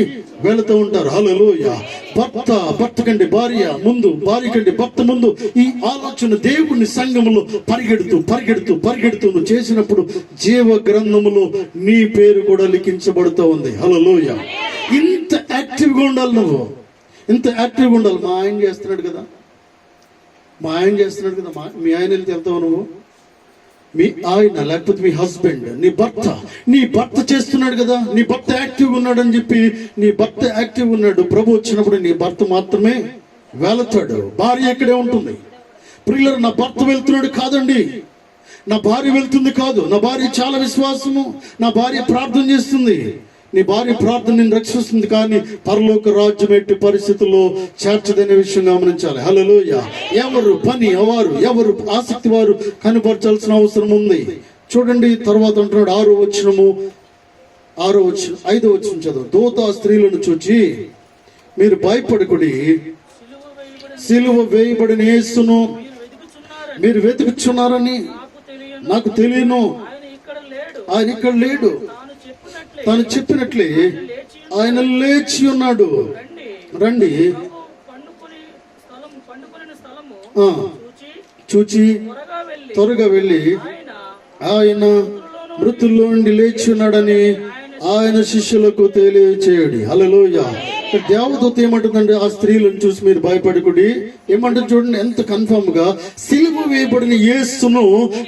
వెళుతూ ఉంటారు. హల్లెలూయా. భర్త కంటే భార్య ముందు, భార్య కంటే భర్త ముందు. ఈ ఆలోచన దేవుని సంఘములో పరిగెడుతూ నువ్వు చేసినప్పుడు జీవ గ్రంథములో నీ పేరు కూడా లిఖించబడుతూ ఉంది. హల్లెలూయా. ఇంత యాక్టివ్గా ఉండాలి, నువ్వు ఇంత యాక్టివ్గా ఉండాలి. మా ఆయన చేస్తున్నాడు కదా, మీ ఆయన వెళ్తే వెళ్తావు నువ్వు? మీ ఆయన లేకపోతే మీ హస్బెండ్, నీ భర్త చేస్తున్నాడు కదా, నీ భర్త యాక్టివ్గా ఉన్నాడు అని చెప్పి నీ భర్త యాక్టివ్ ఉన్నాడు. ప్రభు వచ్చినప్పుడు నీ భర్త మాత్రమే వెళతాడు, భార్య ఇక్కడే ఉంటుంది. ప్రియులారా, నా భర్త వెళ్తున్నాడు కాదండి, నా భార్య వెళ్తుంది కాదు. నా భార్య చాలా విశ్వాసము, నా భార్య ప్రార్థన చేస్తుంది. నీ భార్య ప్రార్థన నిన్ను రక్షిస్తుంది, కానీ పరలోక రాజ్యం ఎట్టి పరిస్థితుల్లో చేర్చదనే విషయం గమనించాలి. హల్లెలూయా. ఎవరు ఆసక్తి వారు కనపరచాల్సిన అవసరం ఉంది. చూడండి, తర్వాత అంటున్నాడు 6వ వచనము, 5వ వచనం చదువు. దూత స్త్రీలను చూచి మీరు భయపడకుడి, సిలువ వేయబడిన యేసును మీరు వెతుకుచున్నారని నాకు తెలియను. ఆయన ఇక్కడ లేడు, తాను చెప్పినట్లే ఆయన లేచి ఉన్నాడు. రండి, చూచి త్వరగా వెళ్ళి ఆయన మృతుల్లో నుండి లేచి ఉన్నాడని ఆయన శిష్యులకు తెలియచేయడి. హల్లెలూయా. దేవదూత ఏమంటుందంటే, ఆ స్త్రీలను చూసి మీరు భయపడకుడి. ఏమంటుంది చూడండి, ఎంత కన్ఫర్మ్ గా, సిలువ వేయబడిన యేసును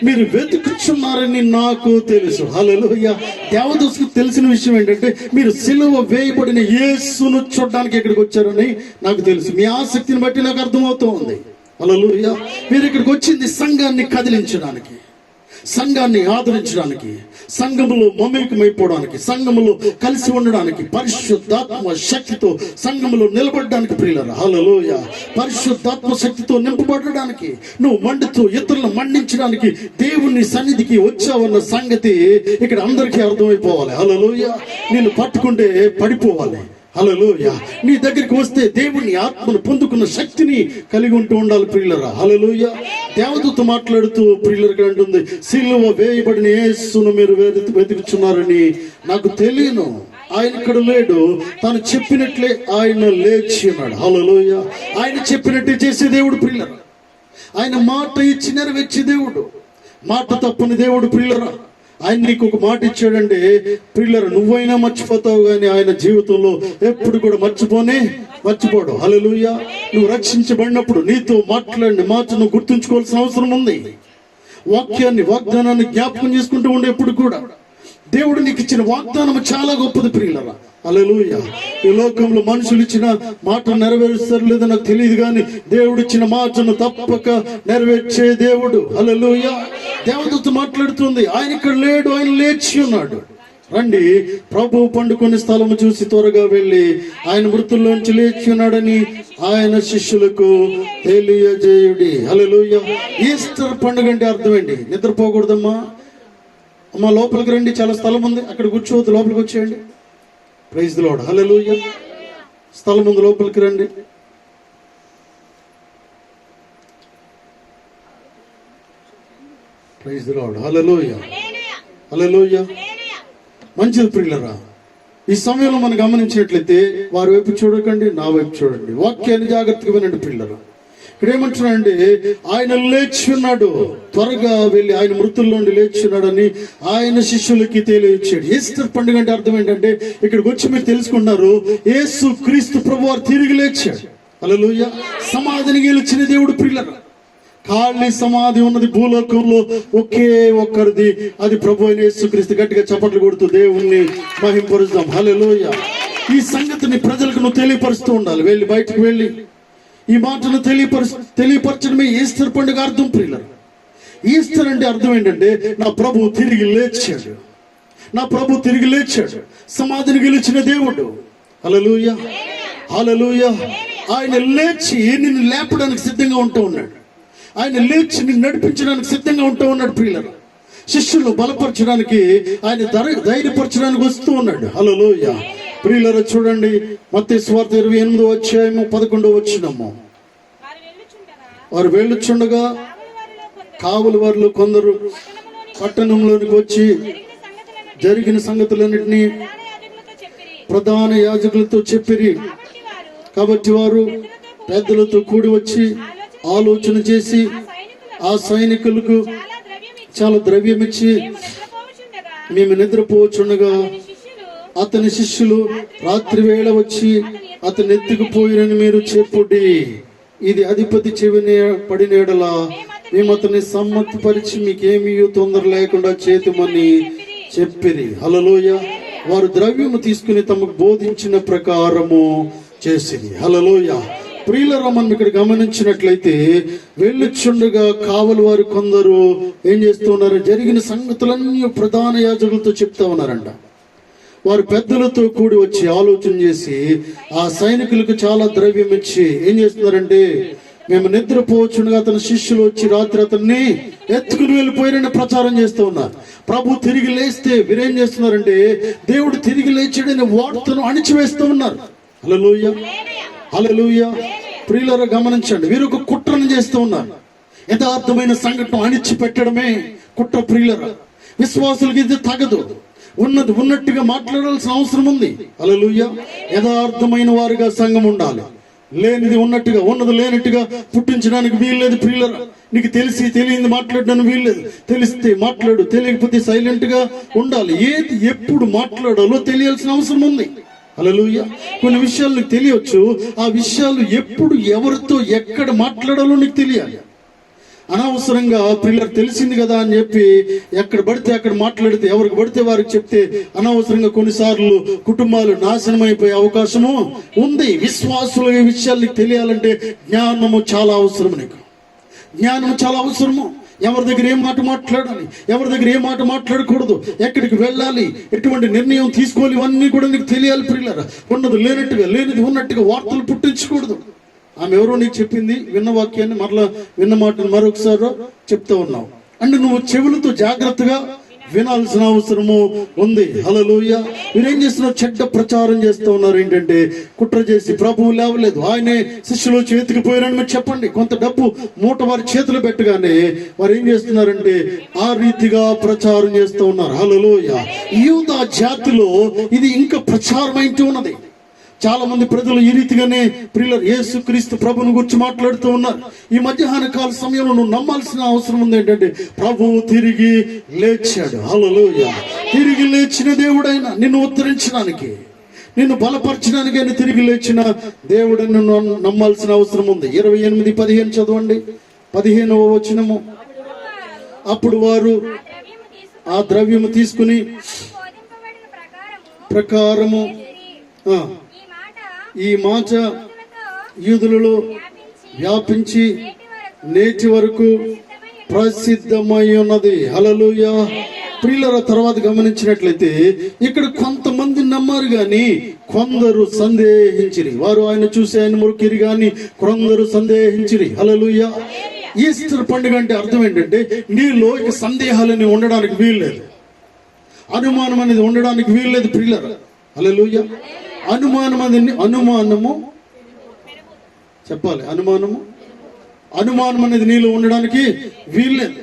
మీరు వెతుకుచున్నారని నాకు తెలుసు. హల్లెలూయా. దేవదూతకు తెలిసిన విషయం ఏంటంటే, మీరు సిలువ వేయబడిన యేసును చూడడానికి ఇక్కడికి వచ్చారని నాకు తెలుసు. మీ ఆసక్తిని బట్టి నాకు అర్థమవుతూ ఉంది. హల్లెలూయా. మీరు ఇక్కడికి వచ్చింది సంఘాన్ని కదిలించడానికి, సంఘాన్ని ఆదరించడానికి, సంఘములో మమేకమైపోవడానికి, సంఘములో కలిసి ఉండడానికి, పరిశుద్ధాత్మ శక్తితో సంఘములో నిలబడడానికి. ప్రియులారా, హల్లెలూయా. పరిశుద్ధాత్మ శక్తితో నింపబడడానికి, నువ్వు మండుతూ ఇతరులను మండించడానికి దేవుని సన్నిధికి వచ్చావన్న సంగతి ఇక్కడ అందరికీ అర్థమైపోవాలి. హల్లెలూయా. నిన్ను పట్టుకుంటే పడిపోవాలి. హల్లెలూయా. నీ దగ్గరికి వస్తే దేవుని ఆత్మను పొందుకున్న శక్తిని కలిగి ఉంటూ ఉండాలి. ప్రియులరా, హల్లెలూయా. దేవదూత మాట్లాడుతూ ప్రియులకి అంటుంది, సిలువ వేయబడిన యేసును మీరు వెతుకుచున్నారని నాకు తెలియను. ఆయన ఇక్కడ లేడు, తాను చెప్పినట్లే ఆయన లేచి ఉన్నాడు. హల్లెలూయా. ఆయన చెప్పినట్టే చేసే దేవుడు ప్రియులరా. ఆయన మాట ఇచ్చి నెరవేర్చే దేవుడు, మాట తప్పని దేవుడు. ప్రియులరా, ఆయన నీకు ఒక మాట ఇచ్చాడంటే ప్రియులారా, నువ్వైనా మర్చిపోతావు, కానీ ఆయన జీవితంలో ఎప్పుడు కూడా మర్చిపోడు. హల్లెలూయా. నువ్వు రక్షించబడినప్పుడు నీతో మాట్లాడిన మాట నువ్వు గుర్తుంచుకోవాల్సిన అవసరం ఉంది. వాగ్దానాన్ని జ్ఞాపకం చేసుకుంటూ ఉండే ఎప్పుడు కూడా. దేవుడు నీకు ఇచ్చిన వాగ్దానం చాలా గొప్పది ప్రియులారా. హల్లెలూయా. ఈ లోకంలో మనుషులు ఇచ్చిన మాట నెరవేరుస్తారు లేదో నాకు తెలియదు, కానీ దేవుడు ఇచ్చిన మాటను తప్పక నెరవేర్చే దేవుడు. హల్లెలూయా. దేవదూత మాట్లాడుతుంది, ఆయన ఇక్కడ లేడు, ఆయన లేచి ఉన్నాడు. రండి, ప్రభు పండుకొని స్థలము చూసి త్వరగా వెళ్ళి ఆయన మృతుల్లోంచి లేచి ఉన్నాడని ఆయన శిష్యులకు తెలియజేయుడి. హల్లెలూయా. ఈస్టర్ పండుగ అంటే అర్థం ఏంటి? నిద్రపోకూడదమ్మా, అమ్మా లోపలికి రండి, చాలా స్థలం ఉంది, అక్కడ కూర్చోవద్దు, లోపలికి వచ్చేయండి. Praise the lord. హల్లెలూయా. స్థలం ఉంది, లోపలికి రండి. Praise the lord. Hallelujah. Hallelujah. మంచిది ప్రియులరా. ఈ సమయంలో మనం గమనించినట్లయితే వారి వైపు చూడకండి, నా వైపు చూడండి. వాక్యాన్ని జాగ్రత్తగా వినండి ప్రియులరా. ఇక్కడ ఏమంటున్నాడంటే, ఆయన లేచి ఉన్నాడు, త్వరగా వెళ్ళి ఆయన మృతుల్లో నుండి లేచి ఉన్నాడని ఆయన శిష్యులకి తెలియచేయడు. ఈస్టర్ పండుగ అంటే అర్థం ఏంటంటే, ఇక్కడికి వచ్చి మీరు తెలుసుకున్నారు, యేసు క్రీస్తు ప్రభువారు తిరిగి లేచాడు. హల్లెలూయా. సమాధిని గెలిచిన దేవుడు ప్రియులరా. ఖాళీ సమాధి ఉన్నది భూలోకంలో ఒకే ఒక్కరిది, అది ప్రభు అయిన యేసుక్రీస్తు. గట్టిగా చప్పట్లు కొడుతూ దేవుణ్ణి మహింపరుస్తాం. హల్లెలూయా. ఈ సంగతిని ప్రజలకు నువ్వు తెలియపరుస్తూ ఉండాలి. వెళ్ళి బయటకు వెళ్ళి ఈ మాటను తెలియపరచడమే ఈస్టర్ పండుగ అర్థం ప్రియులారా. ఈస్టర్ అంటే అర్థం ఏంటంటే, నా ప్రభు తిరిగి లేచాడు, నా ప్రభు తిరిగి లేచాడు, సమాధిని గెలిచిన దేవుడు. హల్లెలూయా. హల్లెలూయా. ఆయన లేచి నిన్ను లేపడానికి సిద్ధంగా ఉంటూ ఉన్నాడు. ఆయన లేచి నిన్ను నడిపించడానికి సిద్ధంగా ఉంటూ ఉన్నాడు ప్రియులారా. శిష్యులను బలపరచడానికి, ఆయన ధైర్యపరచడానికి వస్తూ ఉన్నాడు. హల్లెలూయా. ప్రియులారా, చూడండి మత్తయి సువార్త 28వ అధ్యాయము 11వ వచనము. వారు వెళ్ళుచుండగా కావలి వారిలో కొందరు పట్టణంలోనికి వచ్చి జరిగిన సంగతులన్నిటినీ ప్రధాన యాజకులతో చెప్పిరి. కాబట్టి వారు పెద్దలతో కూడి వచ్చి ఆలోచన చేసి ఆ సైనికులకు చాలా ద్రవ్యం ఇచ్చి, మేము నిద్రపోచుండగా అతని శిష్యులు రాత్రి వేళ వచ్చి అతని ఎత్తుకుపోయినని మీరు చెప్పుడి. ఇది అధిపతి చెవిని పడినేడలా మేము అతన్ని సమ్మతిపరిచి మీకేమీ తొందర లేకుండా చేతుమని చెప్పిరి. హల్లెలూయా. వారు ద్రవ్యము తీసుకుని తమకు బోధించిన ప్రకారము చేసింది. హల్లెలూయా. ప్రియులారా, మనం ఇక్కడ గమనించినట్లయితే వెళ్ళుచుండగా కావలి వారు కొందరు ఏం చేస్తూ ఉన్నారు? జరిగిన సంగతులన్నీ ప్రధాన యాజకులతో చెప్తా ఉన్నారంట. వారు పెద్దలతో కూడి వచ్చి ఆలోచన చేసి ఆ సైనికులకు చాలా ద్రవ్యం ఇచ్చి ఏం చేస్తున్నారంటే, మేము నిద్రపోవచ్చుండగా అతని శిష్యులు వచ్చి రాత్రి అతన్ని ఎత్తుకుని వెళ్ళిపోయారని ప్రచారం చేస్తూ ఉన్నారు. ప్రభు తిరిగి లేస్తే వీరేం చేస్తున్నారంటే, దేవుడు తిరిగి లేచాడని వార్తను అణిచివేస్తూ ఉన్నారు. హల్లెలూయా, హల్లెలూయా. ప్రియులారా, గమనించండి, వీరు ఒక కుట్రను చేస్తూ ఉన్నారు. యథార్థమైన సంఘటన అణిచి పెట్టడమే కుట్ర. ప్రియులారా, విశ్వాసులకి ఇది తగదు. ఉన్నది ఉన్నట్టుగా మాట్లాడాల్సిన అవసరం ఉంది. హల్లెలూయా. యథార్థమైన వారిగా సంఘం ఉండాలి. లేనిది ఉన్నట్టుగా, ఉన్నది లేనట్టుగా పుట్టించడానికి వీల్లేదు. ప్రియులారా, నీకు తెలిసి తెలియంది మాట్లాడడానికి వీల్లేదు. తెలిస్తే మాట్లాడు, తెలియకపోతే సైలెంట్ గా ఉండాలి. ఏది ఎప్పుడు మాట్లాడాలో తెలియాల్సిన అవసరం ఉంది. హల్లెలూయా. కొన్ని విషయాలు నీకు తెలియవచ్చు. ఆ విషయాలు ఎప్పుడు ఎవరితో ఎక్కడ మాట్లాడాలో నీకు తెలియాలి. అనవసరంగా పిల్లలు తెలిసింది కదా అని చెప్పి ఎక్కడ పడితే అక్కడ మాట్లాడితే, ఎవరికి పడితే వారికి చెప్తే అనవసరంగా కొన్నిసార్లు కుటుంబాలు నాశనం అయిపోయే అవకాశము ఉంది. విశ్వాసుల విషయాలు నీకు తెలియాలంటే జ్ఞానము చాలా అవసరం. నీకు జ్ఞానం చాలా అవసరము. ఎవరి దగ్గర ఏం మాట మాట్లాడాలి, ఎవరి దగ్గర ఏ మాట మాట్లాడకూడదు, ఎక్కడికి వెళ్ళాలి, ఎటువంటి నిర్ణయం తీసుకోవాలి, ఇవన్నీ కూడా నీకు తెలియాలి. ప్రియులారా, ఉన్నది లేనట్టుగా, లేనిది ఉన్నట్టుగా వార్తలు పుట్టించకూడదు. ఆమె ఎవరో నీకు చెప్పింది, విన్న వాక్యాన్ని మరలా విన్న మాటను మరొకసారి చెప్తా ఉన్నావు అంటే నువ్వు చెవులతో జాగ్రత్తగా వినాల్సిన అవసరము ఉంది. హల్లెలూయా. మీరేం చేస్తున్నారు? చెడ్డ ప్రచారం చేస్తూ ఉన్నారు. ఏంటంటే కుట్ర చేసి ప్రభువు లేవలేదు, ఆయనే శిష్యులు చేతికి పోయారని మీరు చెప్పండి. కొంత డబ్బు మూట వారి చేతులు పెట్టగానే వారు ఏం చేస్తున్నారంటే ఆ రీతిగా ప్రచారం చేస్తూ ఉన్నారు. హల్లెలూయా. యూదా జాతిలో ఇది ఇంకా ప్రచారం అయింటూ ఉన్నది. చాలా మంది ప్రజలు ఈ రీతిగానే ప్రియులారా యేసుక్రీస్తు ప్రభువుని గురించి మాట్లాడుతూ ఉన్నారు. ఈ మధ్యాహ్న కాల సమయంలో నువ్వు నమ్మాల్సిన అవసరం ఉంది. ఏంటంటే ప్రభువు తిరిగి లేచాడు. హల్లెలూయా. తిరిగి లేచిన దేవుడైనా నిన్ను ఉద్ధరించడానికి, నిన్ను బలపరచడానికి ఆయన తిరిగి లేచిన దేవుడని నువ్వు నమ్మాల్సిన అవసరం ఉంది. 28:15 చదవండి. 15వ వచనము. అప్పుడు వారు ఆ ద్రవ్యము తీసుకుని ప్రకారము ఈ మాట యూదులలో వ్యాపించి నేటి వరకు ప్రసిద్ధమై ఉన్నది. హల్లెలూయా. ప్రియులారా, తర్వాత గమనించినట్లయితే ఇక్కడ కొంతమంది నమ్మారు గాని కొందరు సందేహించిరి. వారు ఆయన చూసి ఆయన మొక్కిరి గాని కొందరు సందేహించిరి. హల్లెలూయా. ఈస్టర్ పండుగ అంటే అర్థం ఏంటంటే నీలో ఇక సందేహాలని ఉండడానికి వీల్లేదు, అనుమానం అనేది ఉండడానికి వీల్లేదు. ప్రియులారా, హల్లెలూయా. అనుమానము చెప్పాలి. అనుమానం అనేది నీలో ఉండడానికి వీల్లేదు.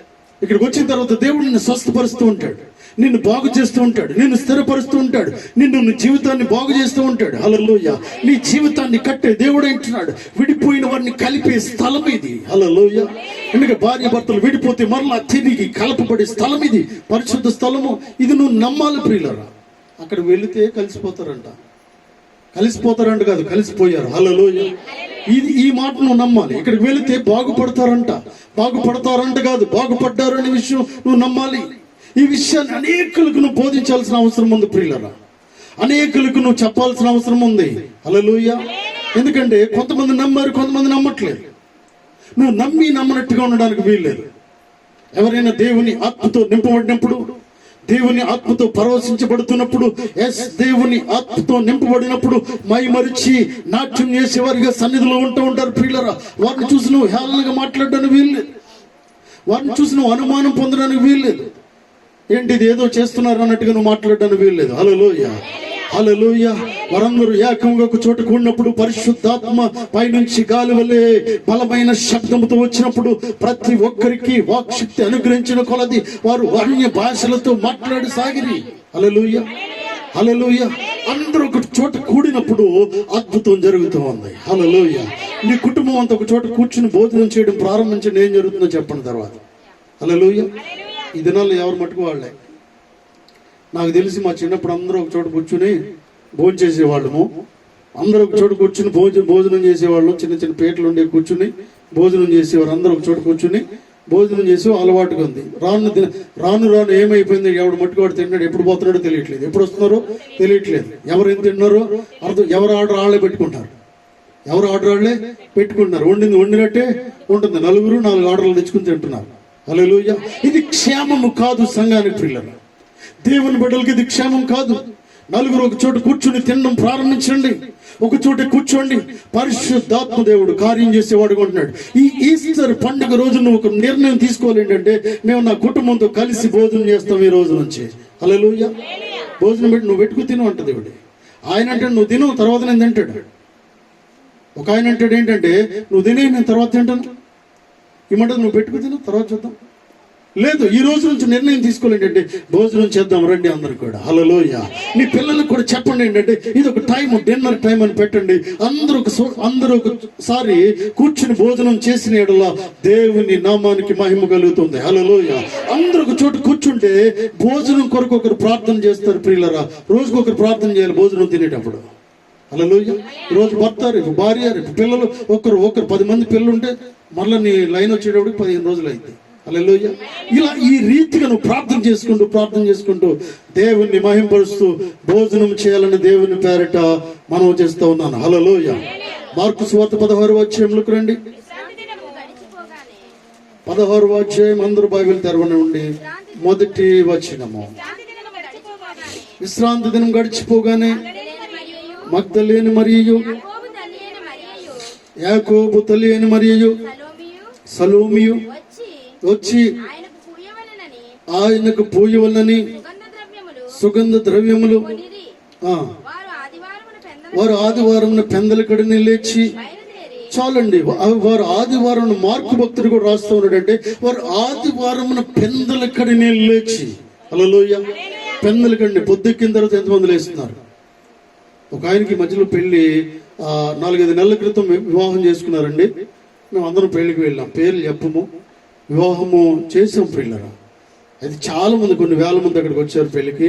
ఇక్కడికి వచ్చిన తర్వాత దేవుడు నిన్ను స్వస్థపరుస్తూ ఉంటాడు, నిన్ను బాగు చేస్తూ ఉంటాడు, నిన్ను స్థిరపరుస్తూ ఉంటాడు, నీ జీవితాన్ని బాగు చేస్తూ ఉంటాడు. హల్లెలూయా. నీ జీవితాన్ని కట్టే దేవుడు అంటున్నాడు. విడిపోయిన వారిని కలిపే స్థలం ఇది. హల్లెలూయా. ఎందుకంటే భార్య భర్తలు విడిపోతే మరలా తిరిగి కలపబడే స్థలం ఇది, పరిశుద్ధ స్థలము. ఇది నువ్వు నమ్మాలి. ప్రియులారా, అక్కడ వెళితే కలిసిపోతారంట కాదు, కలిసిపోయారు. హల్లెలూయా. ఈ మాట నువ్వు నమ్మాలి. ఇక్కడికి వెళితే బాగుపడతారంట కాదు, బాగుపడ్డారు అనే విషయం నువ్వు నమ్మాలి. ఈ విషయాన్ని అనేకులకు నువ్వు బోధించాల్సిన అవసరం ఉంది. ప్రియులారా, అనేకులకు నువ్వు చెప్పాల్సిన అవసరం ఉంది. హల్లెలూయా. ఎందుకంటే కొంతమంది నమ్మారు, కొంతమంది నమ్మట్లేదు. నువ్వు నమ్మనట్టుగా ఉండడానికి వీల్లేదు. ఎవరైనా దేవుని ఆత్మతో నింపబడినప్పుడు, దేవుని ఆత్మతో పరవశించబడుతున్నప్పుడు, దేవుని ఆత్మతో నింపబడినప్పుడు మైమరిచి నాట్యం చేసేవారిగా సన్నిధిలో ఉంటూ ఉంటారు. ప్రియులారా, వారిని చూసి నువ్వు హేళనగా మాట్లాడడానికి వీల్లేదు, వారిని చూసి నువ్వు అనుమానం పొందడానికి వీల్లేదు. ఏంటి ఇది ఏదో చేస్తున్నారు అన్నట్టుగా నువ్వు మాట్లాడడానికి వీల్లేదు. హల్లెలూయా. హల్లెలూయా. వారందరూ ఏకంగా ఒక చోట కూడినప్పుడు పరిశుద్ధాత్మ పైనుంచి గాలి వలె బలమైన శబ్దముతో వచ్చినప్పుడు ప్రతి ఒక్కరికి వాక్శక్తి అనుగ్రహించిన కొలది వారు అన్య భాషలతో మాట్లాడి సాగిరి. హల్లెలూయా, హల్లెలూయా. అందరూ ఒక చోట కూడినప్పుడు అద్భుతం జరుగుతూ ఉంది. హల్లెలూయా. నీ కుటుంబం అంతా ఒక చోట కూర్చుని భోజనం చేయడం ప్రారంభించండి. ఏం జరుగుతుందో చెప్పండి తర్వాత. హల్లెలూయా. ఈ దినాల్లో ఎవరు మట్టుకు వాళ్ళే. నాకు తెలిసి మా చిన్నప్పుడు అందరూ ఒక చోట కూర్చుని భోజనం చేసేవాళ్ళము. అందరూ ఒక చోట కూర్చుని భోజనం చేసేవాళ్ళు. చిన్న చిన్న పేటలు ఉండే కూర్చుని భోజనం చేసేవారు. అందరూ ఒక చోట కూర్చుని భోజనం చేసి అలవాటుగా ఉంది. రాను రాను ఏమైపోయింది, ఎవడు మట్టుకోడు తింటాడు, ఎప్పుడు పోతున్నాడో తెలియట్లేదు, ఎప్పుడు వస్తున్నారో తెలియట్లేదు, ఎవరు ఏం తింటున్నారో అర్థం. ఎవరు ఆర్డర్ వాళ్ళే పెట్టుకుంటారు, ఎవరు ఆర్డర్ వాళ్ళే పెట్టుకుంటున్నారు. వండినట్టే ఉంటుంది. 4 ఆర్డర్లు తెచ్చుకుని తింటున్నారు. హల్లెలూయా. ఇది క్షేమము కాదు సంఘానికి ప్రియులారా. దేవుని బిడ్డలకి ఇది క్షేమం కాదు. 4 ఒక చోట కూర్చుని తినడం ప్రారంభించండి. ఒక చోట కూర్చోండి. పరిశుద్ధాత్మ దేవుడు కార్యం చేసేవాడు ఉంటున్నాడు. ఈ ఈస్టర్ పండుగ రోజు నువ్వు ఒక నిర్ణయం తీసుకోవాలి. ఏంటంటే మేము నా కుటుంబంతో కలిసి భోజనం చేస్తాం ఈ రోజు నుంచి. హల్లెలూయా. భోజనం పెట్టి నువ్వు పెట్టుకు తిను అంట దేవుడు. ఆయన అంటే నువ్వు తిను, తర్వాత నేను తింటాడు. ఒక ఆయన అంటాడు ఏంటంటే నువ్వు తినే, నేను తర్వాత తింటాను. ఏమంటది, నువ్వు పెట్టుకు తిను, తర్వాత చూద్దాం. లేదు, ఈ రోజు నుంచి నిర్ణయం తీసుకోవాలి. ఏంటంటే భోజనం చేద్దాం రండి అందరు కూడా. హల్లెలూయా. నీ పిల్లలకు కూడా చెప్పండి ఏంటంటే ఇది ఒక టైం, డిన్నర్ టైం అని పెట్టండి. అందరూ ఒకసారి కూర్చుని భోజనం చేసిన యెడల దేవుని నామానికి మహిమ కలుగుతుంది. హల్లెలూయా. అందరూ ఒక చోట కూర్చుంటే భోజనం కొరకు ఒకరు ప్రార్థన చేస్తారు. ప్రియులరా, రోజుకు ఒకరు ప్రార్థన చేయాలి భోజనం తినేటప్పుడు. హల్లెలూయా. రోజు భర్త, రేపు భార్య, రేపు పిల్లలు, ఒకరు 10 మంది పిల్లలు ఉంటే మళ్ళీ నీ లైన్ వచ్చేటప్పుడు 15 రోజులు అయింది. హల్లెలూయా. ఇలా ఈ రీతిగా నువ్వు ప్రార్థన చేసుకుంటూ దేవుణ్ణి మహింపరుస్తూ భోజనం చేయాలని దేవుని పేరట మనం చేస్తూ ఉన్నాను. హల్లెలూయా. మార్కు సువార్త 16వ అధ్యాయంలోకి రండి. 16వ అధ్యాయం. అందరూ బైబిల్ తెరవని ఉండి మొదటి వచనము. విశ్రాంతి దినం గడిచిపోగానే మగ్దలేని మరియు యాకోబు తల్లి అయిన మరియు సలోమియు వచ్చి ఆయనకు పూయవలనని సుగంధ ద్రవ్యములు వారు ఆదివారం పెందలకడిని లేచి. చాలండి, వారు ఆదివారం. మార్కు భక్తుడు కూడా రాస్తూ ఉన్నాడంటే వారు ఆదివారం పెందలకడిని లేచి. హల్లెలూయా. పెందలకడిని పొద్దెక్కిన తర్వాత ఎంతమంది లేస్తున్నారు? ఒక ఆయనకి మధ్యలో పెళ్లి 4-5 నెలల క్రితం వివాహం చేసుకున్నారండి. మేము అందరం పెళ్లికి వెళ్ళాం. పేర్లు చెప్పము, వివాహము చేసాం ప్రియులరా. అయితే చాలా మంది, కొన్ని వేల మంది అక్కడికి వచ్చారు పెళ్లికి.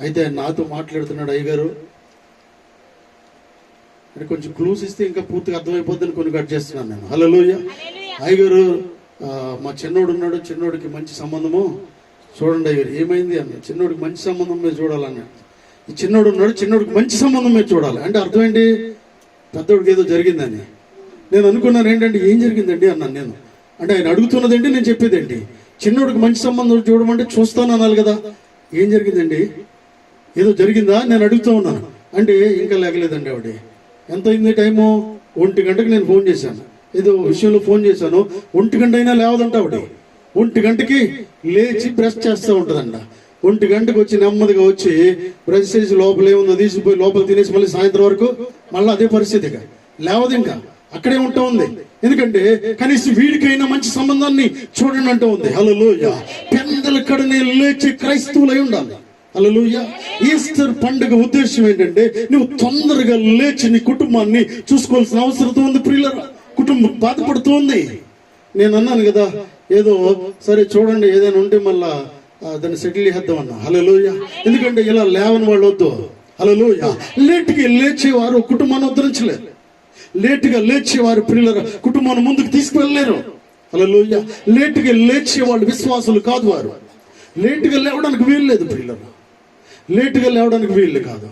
అయితే నాతో మాట్లాడుతున్నాడు, అయ్యగారు అంటే కొంచెం క్లూస్ ఇస్తే ఇంకా పూర్తిగా అర్థమైపోద్దని కొన్ని కట్ చేస్తున్నాను నేను. హల్లెలూయా. అయ్యగారు మా చిన్నోడు ఉన్నాడు, చిన్నోడికి మంచి సంబంధము చూడండి అయ్యారు. ఏమైంది అన్న. చిన్నోడికి మంచి సంబంధం మీరు చూడాలన్నాడు. ఈ చిన్నోడు ఉన్నాడు, చిన్నోడికి మంచి సంబంధం మీరు చూడాలి అంటే అర్థం ఏంటి? పెద్దోడికి ఏదో జరిగిందని. నేను అనుకున్నాను ఏంటంటే ఏం జరిగిందండి అన్నాను నేను. అంటే ఆయన అడుగుతున్నదండి, నేను చెప్పేదేంటి? చిన్నోడికి మంచి సంబంధం చూడమంటే చూస్తాను అనాలి కదా. ఏం జరిగిందండి? ఏదో జరిగిందా నేను అడుగుతూ ఉన్నాను. అంటే ఇంకా లేగలేదండి ఆవిడ. ఎంత అయింది టైము? 1 గంటకి నేను ఫోన్ చేశాను, ఏదో విషయంలో ఫోన్ చేశాను. 1 గంట అయినా లేవదంట ఆవిడ. 1 గంటకి లేచి బ్రష్ చేస్తూ ఉంటుందంట. 1 గంటకు వచ్చి నెమ్మదిగా వచ్చి బ్రష్ చేసి లోపల ఏముందో తీసిపోయి లోపల తినేసి మళ్ళీ సాయంత్రం వరకు మళ్ళీ అదే పరిస్థితిగా లేవదు, ఇంకా అక్కడే ఉంటా ఉంది. ఎందుకంటే కనీసం వీడికైనా మంచి సంబంధాన్ని చూడండి అంటూ ఉంది. హల్లెలూయా. పెందలకడనే లేచి క్రైస్తవులై ఉండాలి. హల్లెలూయా. ఈస్టర్ పండుగ ఉద్దేశం ఏంటంటే నువ్వు తొందరగా లేచి నీ కుటుంబాన్ని చూసుకోవాల్సిన అవసరం ఉంది. ప్రియులరా, కుటుంబం బాధపడుతూ ఉంది. నేను అన్నాను కదా, ఏదో సరే చూడండి ఏదైనా ఉంటే మళ్ళా దాన్ని సెటిల్ చేద్దాం అన్నా. హల్లెలూయా. ఎందుకంటే ఇలా లేవని వాళ్ళు వద్దు. హల్లెలూయా. లేటుగా లేచేవారు కుటుంబాన్ని ఉద్ధరించలేరు. లేటుగా లేచేవారు ప్రియులరా కుటుంబాన్ని ముందుకు తీసుకువెళ్ళలేరు. హల్లెలూయా. లేటుగా లేచేవాళ్ళు విశ్వాసులు కాదు. వారు లేటుగా లేవడానికి వీలు లేదు ప్రియులరా. లేటుగా లేవడానికి వీలు కాదు.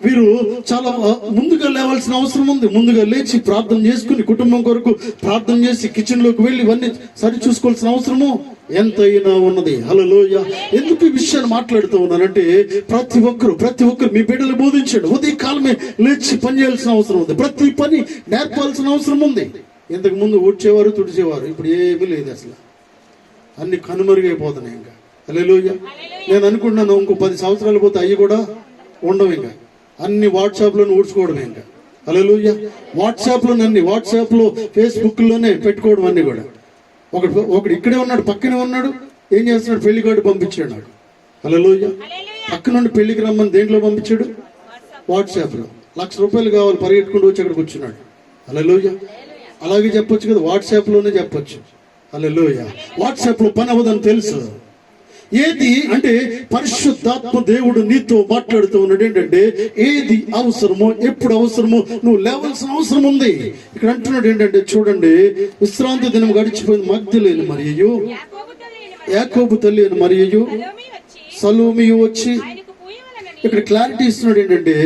వీరు చాలా ముందుగా లేవాల్సిన అవసరం ఉంది. ముందుగా లేచి ప్రార్థన చేసుకుని కుటుంబం కొరకు ప్రార్థన చేసి కిచెన్ లోకి వెళ్ళి ఇవన్నీ సరి చూసుకోవాల్సిన అవసరము ఎంతైనా ఉన్నది. హల్లెలూయా. ఎందుకు ఈ విషయాన్ని మాట్లాడుతూ ఉన్నానంటే ప్రతి ఒక్కరు మీ బిడ్డలు బోధించండి. ఉదయ కాలమే లేచి పని చేయాల్సిన అవసరం ఉంది. ప్రతి పని నేర్పాల్సిన అవసరం ఉంది. ఇంతకు ముందు ఊడ్చేవారు, తుడిచేవారు, ఇప్పుడు ఏమీ లేదు. అసలు అన్ని కనుమరుగైపోతున్నాయి ఇంకా. హల్లెలూయా. నేను అనుకుంటున్నాను ఇంకో 10 సంవత్సరాలు పోతే అవి కూడా ఉండవు, ఇంకా అన్ని వాట్సాప్లోనే ఊడ్చుకోవడం, ఇంకా హల్లెలూయా. వాట్సాప్లో ఫేస్బుక్లోనే పెట్టుకోవడం అన్ని కూడా. ఒకడు ఇక్కడే ఉన్నాడు, పక్కనే ఉన్నాడు, ఏం చేస్తున్నాడు, పెళ్లి కార్డు పంపించాడు నాకు. హల్లెలూయా. పక్క నుండి పెళ్లికి రమ్మని దేంట్లో పంపించాడు, వాట్సాప్లో. ₹1,00,000 కావాలి, పరిగెట్టుకుంటూ వచ్చి అక్కడ కూర్చున్నాడు. హల్లెలూయా. అలాగే చెప్పొచ్చు కదా, వాట్సాప్లోనే చెప్పొచ్చు. హల్లెలూయా. వాట్సాప్లో పని అవ్వదని తెలుసు. ఏది అంటే పరిశుద్ధాత్మ దేవుడు నీతో మాట్లాడుతూ ఉన్నాడు. ఏంటంటే ఏది అవసరమో, ఎప్పుడు అవసరమో నువ్వు లేవాల్సిన అవసరం ఉంది. ఇక్కడ అంటున్నాడు ఏంటంటే, చూడండి, విశ్రాంతి దినం గడిచిపోయింది, మగ్దలేని మరియు యాకోబు తల్లి అని మరియు సలోమి వచ్చి, ఇక్కడ క్లారిటీ ఇస్తున్నాడు ఏంటంటే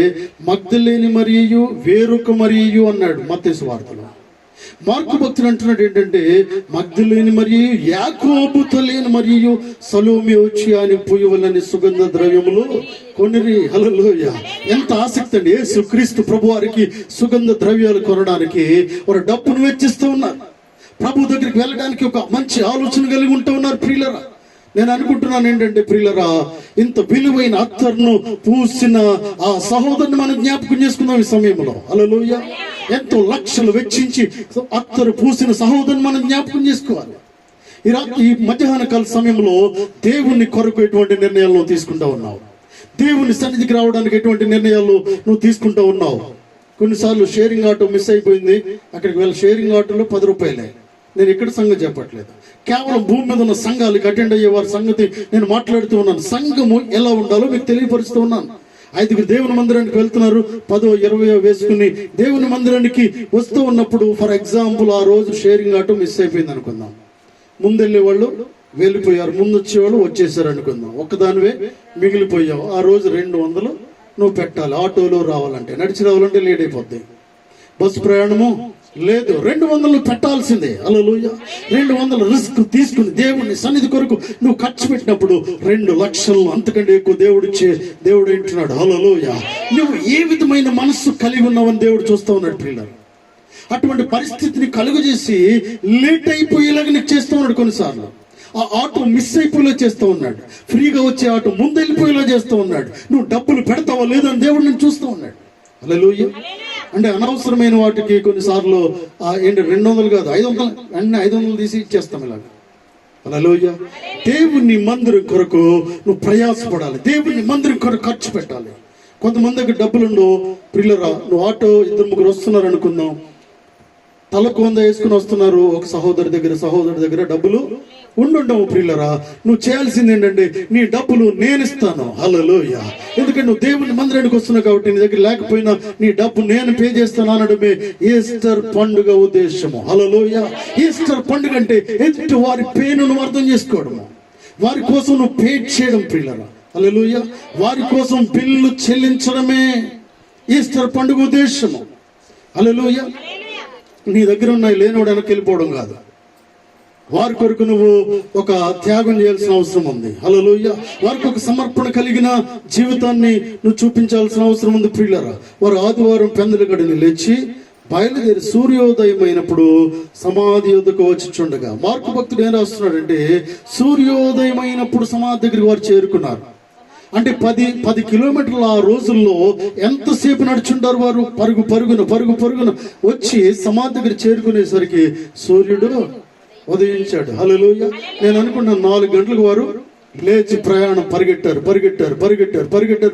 మగ్దలేని మరియు వేరొక మరియు అన్నాడు మత్తయి సువార్తలో. మార్కు భక్తుడు అంటున్నాడు ఏంటంటే మగ్దలేని మరియు యాకోబు తల్లి మరియు సలోమి వచ్చి ఆయన పూయవలని సుగంధ ద్రవ్యములు కొనిరి. హల్లెలూయా. ఎంత ఆసక్తి అండి యేసుక్రీస్తు ప్రభు వారికి సుగంధ ద్రవ్యాలు కొనడానికి వారు డబ్బును వెచ్చిస్తూ ఉన్నారు. ప్రభు దగ్గరికి వెళ్ళడానికి ఒక మంచి ఆలోచన కలిగి ఉంటూ ఉన్నారు. ప్రియులరా, నేను అనుకుంటున్నాను ఏంటంటే ప్రియులరా, ఇంత విలువైన అత్తర్ను పూసిన ఆ సహోదరుని మనం జ్ఞాపకం చేసుకుందాం ఈ సమయంలో. హల్లెలూయా. ఎంతో లక్షలు వెచ్చించి అత్తరు పూసిన సహోదరుని మనం జ్ఞాపకం చేసుకోవాలి. ఈ మధ్యాహ్న కాల సమయంలో దేవుని కొరకు ఎటువంటి నిర్ణయాలు నువ్వు తీసుకుంటా ఉన్నావు? దేవుని సన్నిధికి రావడానికి ఎటువంటి నిర్ణయాలు నువ్వు తీసుకుంటా ఉన్నావు? కొన్నిసార్లు షేరింగ్ ఆటో మిస్ అయిపోయింది, అక్కడికి వెళ్ళి షేరింగ్ ఆటోలో ₹10. నేను ఇక్కడ సంగతి చెప్పట్లేదు, కేవలం భూమి మీద ఉన్న సంఘాలకు అటెండ్ అయ్యే వారి సంగతి నేను మాట్లాడుతూ ఉన్నాను. సంఘము ఎలా ఉండాలో మీకు తెలియపరుస్తూ ఉన్నాను. 5 దేవుని మందిరానికి వెళ్తున్నారు, 10, 20 వేసుకుని దేవుని మందిరానికి వస్తూ ఉన్నప్పుడు, ఫర్ ఎగ్జాంపుల్ ఆ రోజు షేరింగ్ ఆటో మిస్ అయిపోయింది అనుకుందాం. ముందెళ్ళే వాళ్ళు వెళ్ళిపోయారు, ముందు వచ్చేవాళ్ళు వచ్చేసారు అనుకుందాం. ఒక్కదానివే మిగిలిపోయావు. ఆ రోజు 200 నువ్వు పెట్టాలి. ఆటోలో రావాలంటే, నడిచి రావాలంటే లేట్ అయిపోద్ది. బస్సు ప్రయాణము లేదు, 200 పెట్టాల్సిందే. హల్లెలూయా. 200 రిస్క్ తీసుకుని దేవుని సన్నిధి కొరకు నువ్వు ఖర్చు పెట్టినప్పుడు 2 లక్షలు అంతకంటే ఎక్కువ దేవుడు ఏంటున్నాడు. హల్లెలూయా. నువ్వు ఏ విధమైన మనస్సు కలిగి ఉన్నావని దేవుడు చూస్తూ ఉన్నాడు. పిల్లలు, అటువంటి పరిస్థితిని కలుగజేసి లేట్ అయిపోయేలాగా నీకు చేస్తూ ఉన్నాడు. కొన్నిసార్లు ఆ ఆటో మిస్ అయిపోయేలా చేస్తూ ఉన్నాడు, ఫ్రీగా వచ్చే ఆటో ముందు వెళ్ళిపోయేలా చేస్తూ ఉన్నాడు. నువ్వు డబ్బులు పెడతావా లేదని దేవుడు నేను చూస్తూ ఉన్నాడు. హల్లెలూయా. అంటే అనవసరమైన వాటికి కొన్నిసార్లు ఏంటి 200 కాదు 500, అన్ని 500 తీసి ఇచ్చేస్తాం ఇలాగ. హల్లెలూయా. దేవుని మందిరం కొరకు నువ్వు ప్రయాసపడాలి, దేవుని మందిరం కొరకు ఖర్చు పెట్టాలి. కొంతమంది దగ్గర డబ్బులుండో ప్రియులరా, నువ్వు ఆటో 2-3 వస్తున్నారు అనుకుందాం, తలకు 100 వేసుకుని వస్తున్నారు. ఒక సహోదరి దగ్గర డబ్బులు ఉండుండవు. ప్రియులరా, నువ్వు చేయాల్సింది ఏంటంటే నీ డబ్బులు నేను ఇస్తాను. హల్లెలూయా. ఎందుకంటే నువ్వు దేవుని మందిరానికి వస్తున్నావు కాబట్టి నీ దగ్గర లేకపోయినా నీ డబ్బు నేను పే చేస్తాను అనడమే ఈస్టర్ పండుగ ఉద్దేశము. హల్లెలూయా. ఈస్టర్ పండుగ అంటే ఎదుటి వారి పెయిన్ను అర్థం చేసుకోవడము, వారి కోసం నువ్వు పే చేయడం. ప్రియులరా, హల్లెలూయా. వారి కోసం బిల్లు చెల్లించడమే ఈస్టర్ పండుగ ఉద్దేశము. హల్లెలూయా. నీ దగ్గర ఉన్నాయి లేనివాడు వెనక్కి వెళ్ళిపోవడం కాదు. వారి కొరకు నువ్వు ఒక త్యాగం చేయాల్సిన అవసరం ఉంది. హల్లెలూయా. వారికి ఒక సమర్పణ కలిగిన జీవితాన్ని నువ్వు చూపించాల్సిన అవసరం ఉంది. ప్రియులరా, వారు ఆదివారం పెందల గడిని లేచి బయలుదేరి సూర్యోదయం అయినప్పుడు సమాధి యొద్దకు వచ్చి చుండగా, మార్కు భక్తుడు ఏం రాస్తున్నాడంటే సూర్యోదయం అయినప్పుడు సమాధి దగ్గరికి వారు చేరుకున్నారు. అంటే 10 కిలోమీటర్ల ఆ రోజుల్లో ఎంతసేపు నడుచుంటారు వారు? పరుగున వచ్చి సమాధి దగ్గర చేరుకునేసరికి సూర్యుడు ఉదయించాడు. హల్లెలూయా. నేను అనుకున్నాను 4 గంటలకు వారు లేచి ప్రయాణం పరిగెట్టారు.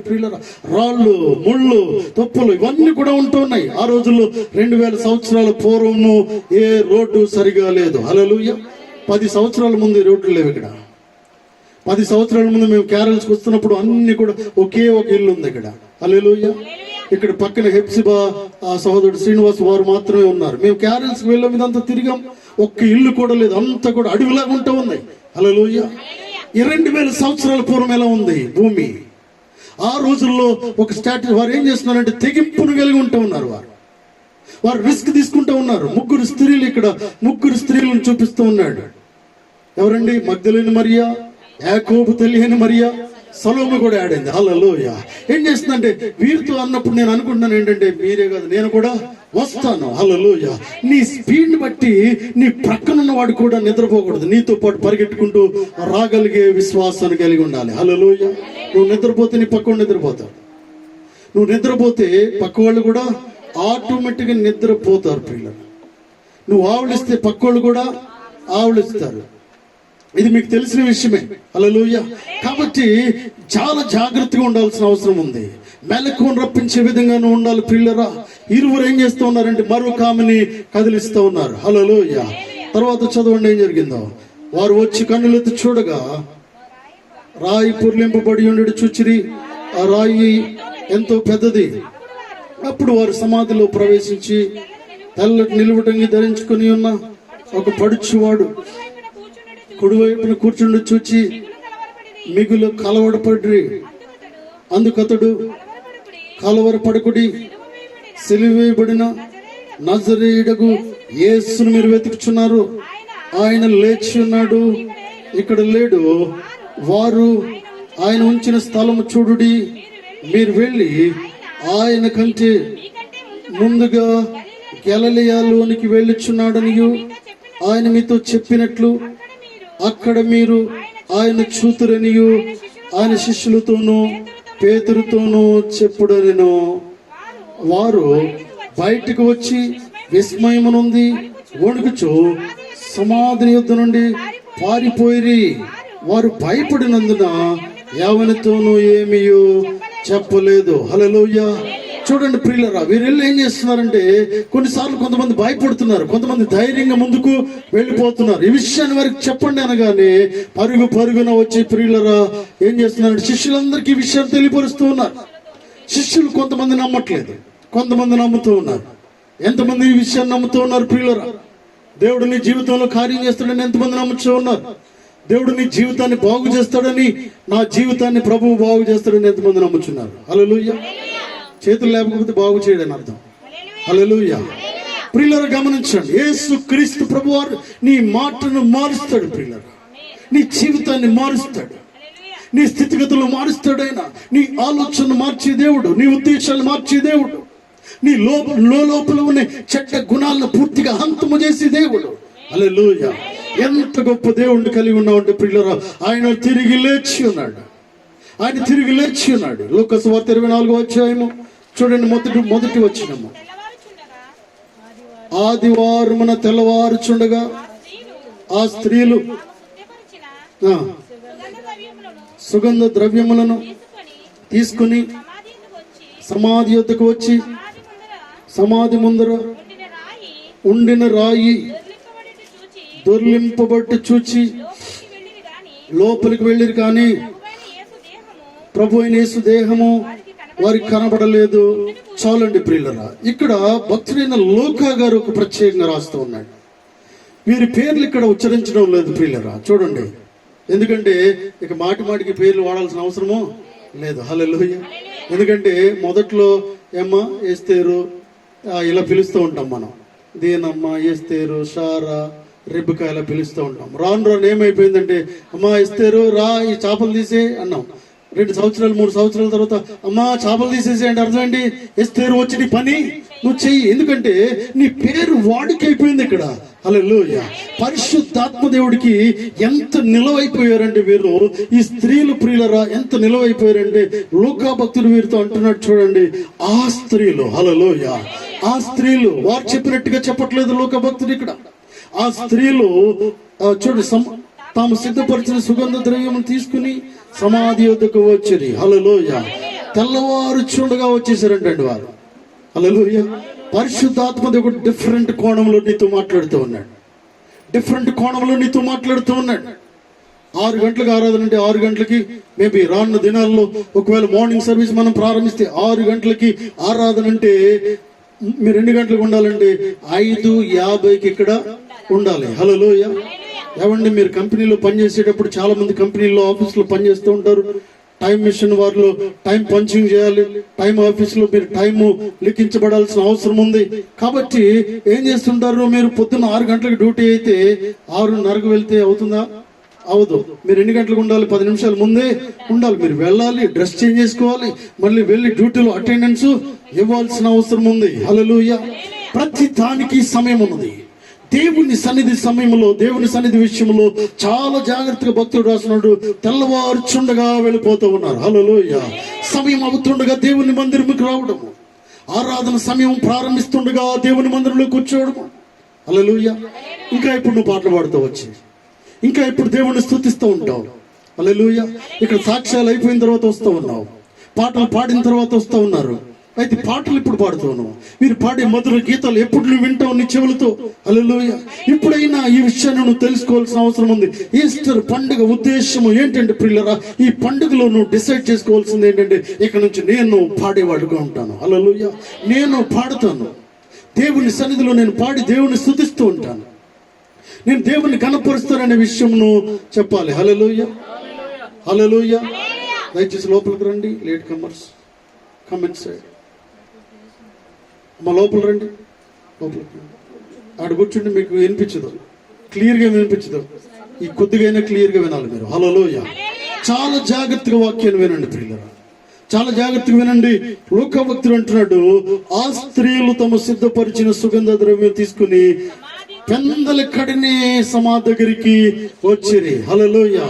ప్రియులరా, రాళ్ళు, ముళ్ళు, తొప్పులు ఇవన్నీ కూడా ఉంటున్నాయి. ఆ రోజుల్లో 2000 సంవత్సరాల పూర్వము ఏ రోడ్డు సరిగా లేదు. హల్లెలూయా. 10 సంవత్సరాల ముందు రోడ్లు లేవు ఇక్కడ. 10 సంవత్సరాల ముందు మేము క్యారల్స్కి వస్తున్నప్పుడు అన్ని కూడా ఒకే ఒక ఇల్లు ఉంది ఇక్కడ. హల్లెలూయా. ఇక్కడ పక్కన హెప్సిబా ఆ సహోదరుడు శ్రీనివాస్ వారు మాత్రమే ఉన్నారు. మేము క్యారల్స్కి వెళ్ళాం, ఇదంతా తిరిగాం, ఒక్క ఇల్లు కూడా లేదు, అంతా కూడా అడవిలాగా ఉంటూ ఉన్నాయి. హల్లెలూయా. 2000 సంవత్సరాల పూర్వం ఎలా ఉంది భూమి? ఆ రోజుల్లో ఒక స్టాట్యూ వారు ఏం చేస్తున్నారంటే తెగింపును కలిగి ఉంటూ ఉన్నారు. వారు రిస్క్ తీసుకుంటూ ఉన్నారు. 3 స్త్రీలు ఇక్కడ 3 స్త్రీలను చూపిస్తూ ఉన్నాడు. ఎవరండి? మగ్దలేని మరియా, యాకోబు తల్లి అయిన మరియా, సలోమి కూడా ఆడింది. హల్లెలూయా. ఏం చేస్తుందంటే వీరితో అన్నప్పుడు నేను అనుకుంటున్నాను ఏంటంటే మీరే కాదు నేను కూడా వస్తాను. హల్లెలూయా. నీ స్పీడ్ బట్టి నీ ప్రక్కనున్న వాడు కూడా నిద్రపోకూడదు, నీతో పాటు పరిగెట్టుకుంటూ రాగలిగే విశ్వాసాన్ని కలిగి ఉండాలి. హల్లెలూయా. నువ్వు నిద్రపోతే నీ పక్కన నిద్రపోతావు. నువ్వు నిద్రపోతే పక్క వాళ్ళు కూడా ఆటోమేటిక్గా నిద్రపోతారు పిల్లలు. నువ్వు ఆవులిస్తే పక్క వాళ్ళు కూడా ఆవులిస్తారు. ఇది మీకు తెలిసిన విషయమే. హల్లెలూయా. కాబట్టి చాలా జాగ్రత్తగా ఉండాల్సిన అవసరం ఉంది. మెలకువను రప్పించే విధంగా నువ్వు ఉండాలి పిల్లరా. ఇరువురు ఏం చేస్తూ ఉన్నారంటే మరొక ఆమెని కదిలిస్తూ ఉన్నారు. హల్లెలూయా. తర్వాత చదవండి ఏం జరిగిందో. వారు వచ్చి కన్నులెత్తి చూడగా రాయి పొర్లింపబడి ఉండేది చూచిరి. ఆ రాయి ఎంతో పెద్దది. అప్పుడు వారు సమాధిలో ప్రవేశించి తెల్లటి నిలువుటంగి ధరించుకుని ఉన్న ఒక పడుచువాడు కుడివైపున కూర్చుండి చూచి మిగులు కలవరపడి, అందుకతడు కలవరపడకుడి, సిలువేయబడిన నజరేయుడగు యేసును మీరు వెతుకుచున్నారు, ఆయన లేచి ఉన్నాడు, ఇక్కడ లేడు. వారు ఆయన ఉంచిన స్థలము చూడుడి, మీరు వెళ్ళి ఆయన కంటే ముందుగా గలిలయలోనికి వెళ్ళుచున్నాడనియు ఆయన మీతో చెప్పినట్లు అక్కడ మీరు ఆయన చూతురనియు ఆయన శిష్యులతోనూ పేతురుతోనూ చెప్పుడనెను. వారు బయటకు వచ్చి విస్మయమునుంది వణుకుచు సమాధి యొద్ద నుండి పారిపోయిరి. వారు భయపడినందున ఎవరితోనూ ఏమీయో చెప్పలేదు. హల్లెలూయా. చూడండి ప్రియులరా, వీరెళ్ళి ఏం చేస్తున్నారంటే కొన్నిసార్లు కొంతమంది భయపడుతున్నారు, కొంతమంది ధైర్యంగా ముందుకు వెళ్ళిపోతున్నారు. ఈ విషయాన్ని వారికి చెప్పండి అనగానే పరుగున వచ్చి ప్రియులరా ఏం చేస్తున్నారంటే శిష్యులందరికీ ఈ విషయాన్ని తెలియపరుస్తూ ఉన్నారు. శిష్యులు కొంతమంది నమ్మట్లేదు, కొంతమంది నమ్ముతూ ఉన్నారు. ఎంతమంది ఈ విషయాన్ని నమ్ముతూ ఉన్నారు ప్రియులరా? దేవుడు నీ జీవితంలో కార్యం చేస్తాడని ఎంతమంది నమ్ముతూ ఉన్నారు? దేవుడు నీ జీవితాన్ని బాగు చేస్తాడని, నా జీవితాన్ని ప్రభువు బాగు చేస్తాడని ఎంతమంది నమ్ముచున్నారు? హల్లెలూయా. చేతులు లేకపోతే బాగు చేయడని అర్థం. హల్లెలూయా. ప్రియులారా గమనించండి, యేసు క్రీస్తు ప్రభువారు నీ మాటను మారుస్తాడు ప్రియులారా. నీ జీవితాన్ని మారుస్తాడు, నీ స్థితిగతులు మారుస్తాడు. ఆయన నీ ఆలోచనను మార్చే దేవుడు, నీ ఉద్దేశాలు మార్చే దేవుడు, నీ లోపల ఉన్న చెడ్డ గుణాలను పూర్తిగా హంతము చేసే దేవుడు. హల్లెలూయా. ఎంత గొప్ప దేవుడిని కలిగి ఉన్నామంటే ప్రియులారా, ఆయన తిరిగి లేచి ఉన్నాడు. ఆయన తిరిగి లేచి ఉన్నాడు. లూకా సువార్త 24వ అధ్యాయము చూడండి, మొదటి వచనము. ఆదివారమున తెల్లవారుచుండగా ఆ స్త్రీలు సుగంధ ద్రవ్యములను తీసుకుని సమాధి యొద్దకు వచ్చి సమాధి ముందర ఉండిన రాయి దొర్లింపబట్టి చూచి లోపలికి వెళ్ళిరు, కానీ ప్రభు అయిన యేసు దేహము వారికి కనబడలేదు. చాలండి ప్రియులరా. ఇక్కడ భక్తుడైన లూకా గారు ఒక ప్రత్యేకంగా రాస్తూ ఉన్నాడు. వీరి పేర్లు ఇక్కడ ఉచ్చరించడం లేదు ప్రియులరా. చూడండి, ఎందుకంటే ఇక మాటికి పేర్లు వాడాల్సిన అవసరము లేదు. హల్లెలూయా. ఎందుకంటే మొదట్లో ఏమ్మా ఎస్తేరు ఇలా పిలుస్తూ ఉంటాం మనం. దీనమ్మ, ఎస్తేరు, షారా, రిబ్కా ఇలా పిలుస్తూ ఉంటాం. రాను ఏమైపోయిందంటే అమ్మా ఎస్తేరు రా ఈ చేపలు తీసే అన్నాం. 2 సంవత్సరాలు 3 సంవత్సరాల తర్వాత అమ్మా చేపలు తీసేసేయండి. అర్థం ఏంటి? ఎస్తేరు వచ్చి నీ పని నువ్వు చెయ్యి. ఎందుకంటే నీ పేరు వాడుకైపోయింది ఇక్కడ. హల్లెలూయా. పరిశుద్ధాత్మ దేవుడికి ఎంత నిలవైపోయారంటే వీరు, ఈ స్త్రీలు ప్రియులరా ఎంత నిలవైపోయారంటే లూకా భక్తుడు వీరితో అంటున్నాడు చూడండి, ఆ స్త్రీలు. హల్లెలూయా. ఆ స్త్రీలు వారు చెప్పినట్టుగా చెప్పట్లేదు లూకా భక్తుడు ఇక్కడ. ఆ స్త్రీలు చూడండి, తాము సిద్ధపరిచిన సుగంధ ద్రవ్యమును తీసుకుని సమాధి యొద్దకు వచ్చిరి. హల్లెలూయా. తెల్లవారుచుండగా వచ్చేసారంటండి వారు. హల్లెలూయా. పరిశుద్ధాత్మ దేవుడు డిఫరెంట్ కోణంలో నీతో మాట్లాడుతూ ఉన్నాడు. డిఫరెంట్ కోణంలో నీతో మాట్లాడుతూ ఉన్నాడు. 6 గంటలకు ఆరాధన అంటే 6 గంటలకి మేబీ రానున్న దినాల్లో ఒకవేళ మార్నింగ్ సర్వీస్ మనం ప్రారంభిస్తే 6 గంటలకి ఆరాధన అంటే మీరు 2 గంటలకు ఉండాలంటే 5:50కి ఇక్కడ ఉండాలి. హల్లెలూయా. ఏమండి, మీరు కంపెనీలో పనిచేసేటప్పుడు చాలా మంది కంపెనీల్లో ఆఫీసులో పనిచేస్తూ ఉంటారు. టైం మిషన్ వారిలో టైం పంచింగ్ చేయాలి. టైం ఆఫీసులో మీరు టైము లిఖించబడాల్సిన అవసరం ఉంది. కాబట్టి ఏం చేస్తుంటారు, మీరు పొద్దున్న 6 గంటలకు డ్యూటీ అయితే 6:30కు వెళ్తే అవుతుందా? అవదు. మీరు 2 గంటలకు ఉండాలి, 10 నిమిషాల ముందే ఉండాలి. మీరు వెళ్ళాలి, డ్రెస్ చేంజ్ చేసుకోవాలి, మళ్ళీ వెళ్ళి డ్యూటీలో అటెండెన్స్ ఇవ్వాల్సిన అవసరం ఉంది. హల్లెలూయా. ప్రతి దానికి సమయం ఉన్నది. దేవుని సన్నిధి సమయంలో, దేవుని సన్నిధి విషయంలో చాలా జాగ్రత్తగా భక్తుడు రాస్తున్నాడు. తెల్లవారుచుండగా వెళ్ళిపోతూ ఉన్నారు. హల్లెలూయా. సమయం అవుతుండగా దేవుని మందిరంకి రావడము, ఆరాధన సమయం ప్రారంభిస్తుండగా దేవుని మందిరంలో కూర్చోవడము. హల్లెలూయా. ఇంకా ఇప్పుడు నువ్వు పాటలు పాడుతూ వచ్చి, ఇంకా ఇప్పుడు దేవుణ్ణి స్తుతిస్తూ ఉంటావు. హల్లెలూయా. ఇక్కడ సాక్ష్యాలు అయిపోయిన తర్వాత వస్తూ ఉన్నావు, పాటలు పాడిన తర్వాత వస్తూ ఉన్నారు. అయితే పాటలు ఇప్పుడు పాడుతున్నావు, మీరు పాడే మధుర గీతాలు ఎప్పుడు నువ్వు వింటావు నీ చెవులతో. హల్లెలూయా. ఇప్పుడైనా ఈ విషయాన్ని నువ్వు తెలుసుకోవాల్సిన అవసరం ఉంది. ఈస్టర్ పండుగ ఉద్దేశము ఏంటంటే ప్రియులరా, ఈ పండుగలో నువ్వు డిసైడ్ చేసుకోవాల్సింది ఏంటంటే, ఇక్కడ నుంచి నేను పాడేవాడుగా ఉంటాను. హల్లెలూయా. నేను పాడుతాను, దేవుని సన్నిధిలో నేను పాడి దేవుని స్తుతిస్తూ ఉంటాను, నేను దేవుని కనపరుస్తాననే విషయంను చెప్పాలి. హల్లెలూయా. హల్లెలూయా. దయచేసి లోపలికి రండి. Late comers come in side. మా లోపల రండి, లోపలికి ఆడ కూర్చుండి. మీకు వినిపించదు, క్లియర్గా వినిపించదు. ఈ కొద్దిగైనా క్లియర్గా వినాలి మీరు. హల్లెలూయా. చాలా జాగ్రత్తగా వాక్యాన్ని వినండి ప్రియులారా, చాలా జాగ్రత్తగా వినండి. లోకభక్తుడు అంటున్నాడు, ఆ స్త్రీలు తమ సిద్ధపరిచిన సుగంధ ద్రవ్యం తీసుకుని పెందల కడినే సమాధి దగ్గరికి వచ్చిరి. హల్లెలూయా.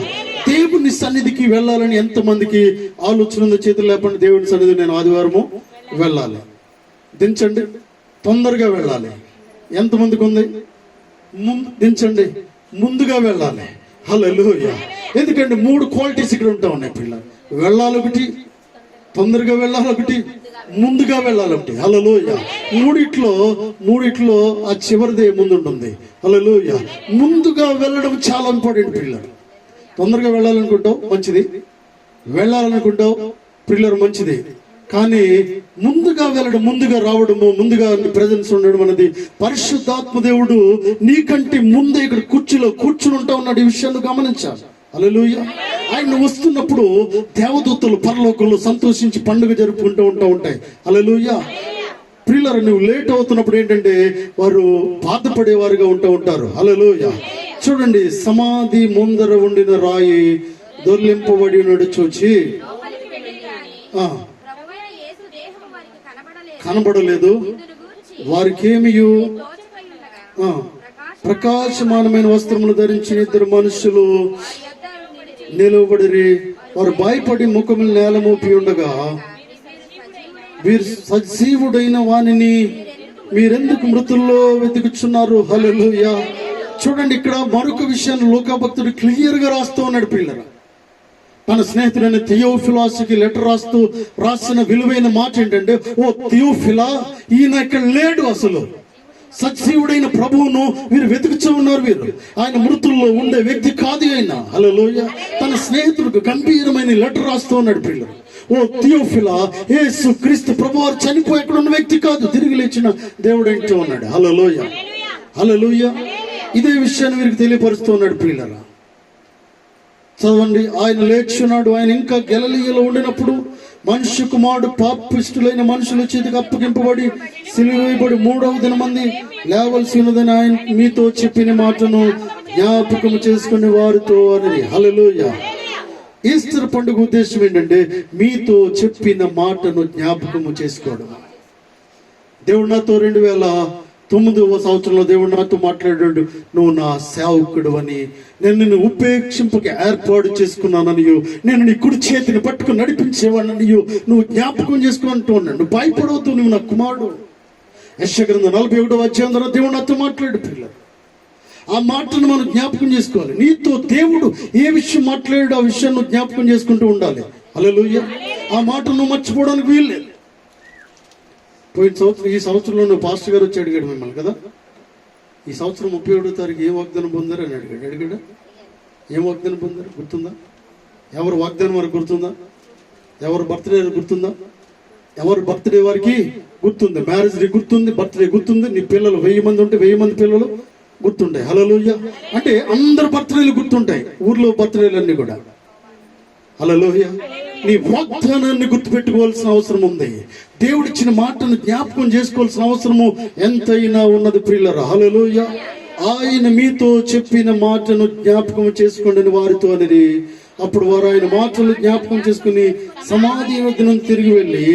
దేవుని సన్నిధికి వెళ్ళాలని ఎంతమందికి ఆలోచన ఉందో చేతులు లేపండి. దేవుని సన్నిధి నేను ఆదివారము వెళ్ళాలి, దించండి. తొందరగా వెళ్ళాలి. ఎంతమందికి ఉంది? దించండి. ముందుగా వెళ్ళాలి. హల్లెలూయా. ఎందుకంటే 3 క్వాలిటీస్ ఇక్కడ ఉంటా ఉన్నాయి పిల్లలు. వెళ్ళాలి ఒకటి, తొందరగా వెళ్ళాలి ఒకటి, ముందుగా వెళ్ళాలి ఒకటి. హల్లెలూయా. మూడిట్లో ఆ చివరిదే ముందు ఉంటుంది. హల్లెలూయా. ముందుగా వెళ్ళడం చాలా ఇంపార్టెంట్ పిల్లలు. తొందరగా వెళ్ళాలనుకుంటావు మంచిది, వెళ్ళాలనుకుంటావు పిల్లలు మంచిది, కానీ ముందుగా వెళ్ళడం, ముందుగా రావడము, ముందుగా ప్రెజెన్స్ ఉండడం అనేది పరిశుద్ధాత్మ దేవుడు నీకంటే ముందే ఇక్కడ కుర్చీలో కూర్చుని ఉంటా ఉన్నాడు. ఈ విషయాన్ని గమనించాలి. హల్లెలూయా. ఆయన వస్తున్నప్పుడు దేవదూతలు పరలోకంలో సంతోషించి పండుగ జరుపుకుంటూ ఉంటాయి. హల్లెలూయా. ప్రియులారా, నువ్వు లేట్ అవుతున్నప్పుడు ఏంటంటే వారు బాధపడేవారుగా ఉంటారు. హల్లెలూయా. చూడండి, సమాధి ముందర ఉండిన రాయి దొర్లింపబడి చూచి కనబడలేదు, వారికేమి ప్రకాశమానమైన వస్త్రములు ధరించిన 2 మనుషులు నిలవబడిరి. వారు భయపడి ముఖములు నేల మోపి ఉండగా, వీరు సజీవుడైన వానిని మీరెందుకు మృతుల్లో వెతుకుచున్నారు? హల్లెలూయా. చూడండి, ఇక్కడ మరొక విషయాన్ని లోకభక్తుడు క్లియర్ గా రాస్తూ ఉన్నాడు పిల్లరా. తన స్నేహితుడైన థియోఫిలాస్కి లెటర్ రాసిన విలువైన మాట ఏంటంటే, ఓ థియోఫిలా, ఈయన ఇక్కడ లేడు, అసలు సజీవుడైన ప్రభువును వీరు వెతుకుతూ ఉన్నారు. వీరు ఆయన మృతుల్లో ఉండే వ్యక్తి కాదు ఆయన. హల్లెలూయా. తన స్నేహితుడికి గంభీరమైన లెటర్ రాస్తూ ఉన్నాడు పిల్లలు. ఓ థియోఫిలా, యేసు క్రీస్తు ప్రభువారు చనిపోయి ఎక్కడ ఉన్న వ్యక్తి కాదు, తిరిగి లేచిన దేవుడు అంటూ ఉన్నాడు. హల్లెలూయా. హల్లెలూయా. ఇదే విషయాన్ని వీరికి తెలియపరుస్తూ ఉన్నాడు పిల్లరా. చదవండి. ఆయన లేచున్నాడు. ఆయన ఇంకా గలిలయలో ఉండినప్పుడు మనుష్య కుమారుడు పాపిష్టులైన మనుషుల చేతికి అప్పగింపబడి సిలువ వేయబడి 3వ దినమంది లేవలసి ఉన్నదని ఆయన మీతో చెప్పిన మాటను జ్ఞాపకం చేసుకునే వారితో అని. హల్లెలూయా. ఈస్టర్ పండుగ ఉద్దేశం ఏంటంటే, మీతో చెప్పిన మాటను జ్ఞాపకము చేసుకోవడం. దేవుడు నాతో 2009వ సంవత్సరంలో దేవుడు నాతో మాట్లాడాడు, నువ్వు నా సేవకుడు అని, నేను నిన్ను ఉపేక్షింపక ఏర్పాటు చేసుకున్నాననియో, నేను నీ కుడి చేతిని పట్టుకుని నడిపించేవాడిననియో నువ్వు జ్ఞాపకం చేసుకుంటూ ఉన్నాడు. నువ్వు భయపడవద్దు, నువ్వు నా కుమారుడు. యెషయా గ్రంథం 41వ అధ్యాయం దేవుడు నాతో మాట్లాడు పిల్లలు. ఆ మాటను మనం జ్ఞాపకం చేసుకోవాలి. నీతో దేవుడు ఏ విషయం మాట్లాడాడు ఆ విషయాన్ని నువ్వు జ్ఞాపకం చేసుకుంటూ ఉండాలి. హల్లెలూయా. ఆ మాట నువ్వు మర్చిపోవడానికి వీల్లేదు. పోయిన సంవత్సరం, ఈ సంవత్సరంలో నువ్వు పాస్టర్ గారు వచ్చి అడిగాడు మిమ్మల్ని కదా, ఈ సంవత్సరం 31వ తారీఖు ఏ వాగ్దానం పొందారు అని అడిగాడా? ఏం వాగ్దానం పొందారు గుర్తుందా? ఎవరు వాగ్దానం వారికి గుర్తుందా? ఎవరు బర్త్డే గుర్తుందా? ఎవరు బర్త్డే వారికి గుర్తుంది? మ్యారేజ్ డే గుర్తుంది, బర్త్డే గుర్తుంది. నీ పిల్లలు 1000 మంది ఉంటే 1000 మంది పిల్లలు గుర్తుంటాయి. హల్లెలూయా. అంటే అందరు బర్త్డేలు గుర్తుంటాయి, ఊర్లో బర్త్డేలన్నీ కూడా. హల్లెలూయా. నీ వాగ్దానాన్ని గుర్తుపెట్టుకోవాల్సిన అవసరం ఉంది. దేవుడిచ్చిన మాటను జ్ఞాపకం చేసుకోవాల్సిన అవసరము ఎంతైనా ఉన్నది ప్రియులారా. హల్లెలూయా. ఆయన మీతో చెప్పిన మాటను జ్ఞాపకం చేసుకోండి వారితో అనేది. అప్పుడు వారు ఆయన మాటలు జ్ఞాపకం చేసుకుని సమాధి వద్ద నుండి తిరిగి వెళ్ళి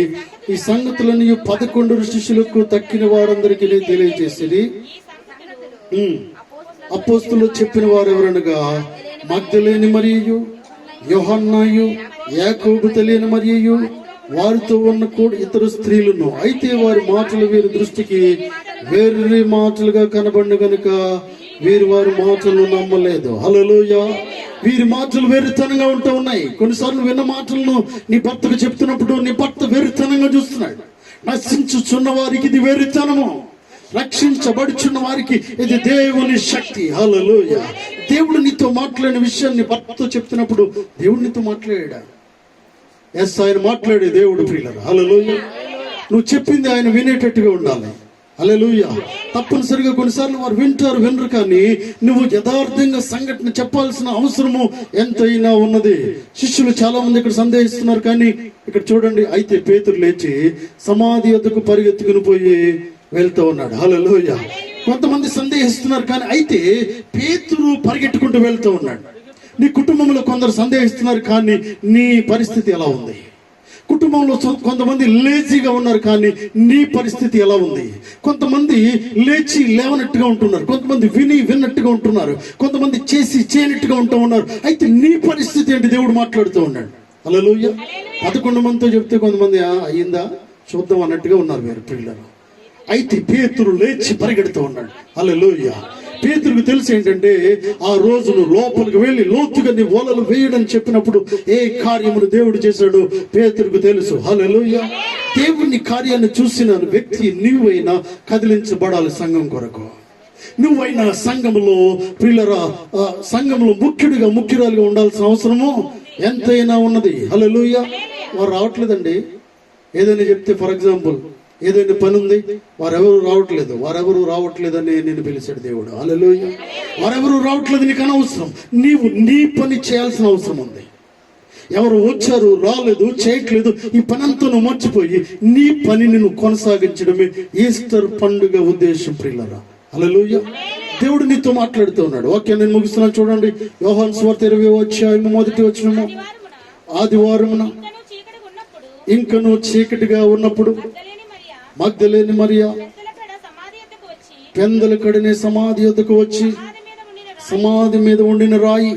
ఈ సంగతులను 11 శిష్యులకు తక్కిన వారందరికీ తెలియజేసి, అపోస్తులు చెప్పిన వారు ఎవరనగా, మగ్దలేని మరియు యోహన్నయు, యాకోబు తెలియని మరియు వారితో ఉన్న కూడా ఇతర స్త్రీలను. అయితే వారి మాటలు వీరి దృష్టికి వేరే మాటలుగా కనబడిన గనుక వీరు వారి మాటలు నమ్మలేదు. హల్లెలూయా. వీరి మాటలు వెర్రితనంగా ఉంటూ ఉన్నాయి. కొన్నిసార్లు విన్న మాటలను నీ భర్తకు చెప్తున్నప్పుడు నీ భర్త వెర్రితనంగా చూస్తున్నాడు. నశించుచున్న వారికి ఇది వెర్రితనము, రక్షించబడుచున్న వారికి ఇది దేవుని శక్తి. హల్లెలూయా. దేవుడు నీతో మాట్లాడిన విషయాన్ని భర్తతో చెప్తున్నప్పుడు దేవుడు నీతో మాట్లాడా? ఎస్, ఆయన మాట్లాడే దేవుడు ప్రియులారా. హల్లెలూయా. నువ్వు చెప్పింది ఆయన వినేటట్టుగా ఉండాలి. హల్లెలూయా. తప్పనిసరిగా కొన్నిసార్లు వారు వింటారు, వినరు, కానీ నువ్వు యథార్థంగా సంఘటన చెప్పాల్సిన అవసరము ఎంతైనా ఉన్నది. శిష్యులు చాలా మంది ఇక్కడ సందేహిస్తున్నారు, కానీ ఇక్కడ చూడండి. అయితే పేతురు లేచి సమాధి వద్దకు పరిగెత్తుకుని పోయి వెళ్తూ ఉన్నాడు. హల్లెలూయా. కొంతమంది సందేహిస్తున్నారు, కానీ అయితే పేతురు పరిగెట్టుకుంటూ వెళ్తూ ఉన్నాడు. నీ కుటుంబంలో కొందరు సందేహిస్తున్నారు, కానీ నీ పరిస్థితి ఎలా ఉంది? కుటుంబంలో కొంతమంది లేజీగా ఉన్నారు, కానీ నీ పరిస్థితి ఎలా ఉంది? కొంతమంది లేచి లేవనట్టుగా ఉంటున్నారు, కొంతమంది విన్నట్టుగా ఉంటున్నారు, కొంతమంది చేసి చేయనట్టుగా ఉంటూ ఉన్నారు. అయితే నీ పరిస్థితి ఏంటి? దేవుడు మాట్లాడుతూ ఉన్నాడు. హల్లెలూయా. 11 మందితో చెప్తే కొంతమంది అయ్యిందా చూద్దాం అన్నట్టుగా ఉన్నారు వేరే పిల్లలు. అయితే పేతురు లేచి పరిగెడుతూ ఉన్నాడు. హల్లెలూయా. పేతురుకు తెలిసి ఏంటంటే, ఆ రోజును లోపలికి వెళ్ళి లోతుగా నీ వలలు వేయడని చెప్పినప్పుడు ఏ కార్యమును దేవుడు చేశాడు పేతురుకు తెలుసు. హల్లెలూయా. దేవుని కార్యాన్ని చూసిన వ్యక్తి నువ్వైనా కదిలించబడాలి సంఘం కొరకు. నువ్వైనా సంఘములో ప్రియులరా, సంఘంలో ముఖ్యురాలుగా ఉండాల్సిన అవసరము ఎంతైనా ఉన్నది. హల్లెలూయా. వారు రావట్లేదండి. ఏదైనా చెప్తే, ఫర్ ఎగ్జాంపుల్ ఏదైనా పని ఉంది, వారెవరు రావట్లేదని నేను పిలిచాడు దేవుడు. హల్లెలూయా. వారెవరు రావట్లేదు, నీకు అనవసరం. నీవు నీ పని చేయాల్సిన అవసరం ఉంది. ఎవరు వచ్చారు, రాలేదు, చేయట్లేదు, ఈ పనంతా నువ్వు మర్చిపోయి నీ పనిని నువ్వు కొనసాగించడమే ఈస్టర్ పండుగ ఉద్దేశం ప్రియులారా. హల్లెలూయా. దేవుడు నీతో మాట్లాడుతూ ఉన్నాడు. ఓకే, నేను ముగిస్తున్నాను. చూడండి, యోహాను సువార్త 20:1 ఆదివారమున ఇంకను చీకటిగా ఉన్నప్పుడు మగ్దలేని మరియా పెందలకడనే సమాధి యొద్దకు వచ్చి సమాధి మీద ఉండిన రాయి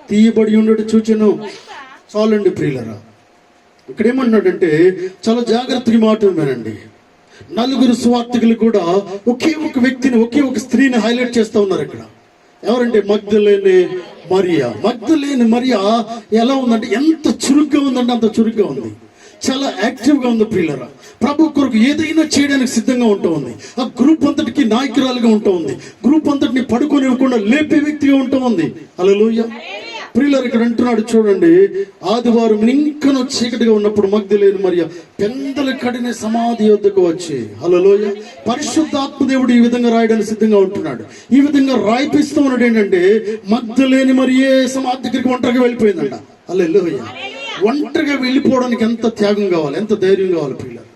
తీయబడి ఉండట చూచెను. చాలండి ప్రియులరా. ఇక్కడ ఏమన్నాడంటే, చాలా జాగ్రత్తగా మాట వినండి. 4 సువార్తికులు కూడా ఒకే ఒక వ్యక్తిని, ఒకే ఒక స్త్రీని హైలైట్ చేస్తా ఉన్నారు ఇక్కడ. ఎవరంటే మగ్దలేని మరియా. మగ్దలేని మరియా ఎలా ఉందంటే, ఎంత చురుగ్గా ఉందంటే అంత చురుగ్గా ఉంది. చాలా యాక్టివ్ గా ఉంది ప్రియులరా. ప్రభు కొరకు ఏదైనా చేయడానికి సిద్ధంగా ఉంటూ ఉంది. ఆ గ్రూప్ అంతటికి నాయకురాలుగా ఉంటూ ఉంది. గ్రూప్ అంతటిని పడుకోనివ్వకుండా లేపే వ్యక్తిగా ఉంటూ ఉంది. హల్లెలూయా. ప్రియులారు, ఇక్కడ అంటున్నాడు చూడండి, ఆదివారం ఇంకనూ చీకటిగా ఉన్నప్పుడు మగ్దలేని మరియా పెందల కడిని సమాధి వద్దకు వచ్చి. హల్లెలూయా. పరిశుద్ధాత్మ దేవుడు ఈ విధంగా రాయడానికి సిద్ధంగా ఉంటున్నాడు. ఈ విధంగా రాయిపిస్తూ ఉన్నాడు. ఏంటంటే, మగ్దలేని మరియే సమాధి దగ్గరికి ఒంటరిగా వెళ్ళిపోయిందంట. హల్లెలూయా. ఒంటరిగా వెళ్ళిపోవడానికి ఎంత త్యాగం కావాలి, ఎంత ధైర్యం కావాలి ప్రియులారు.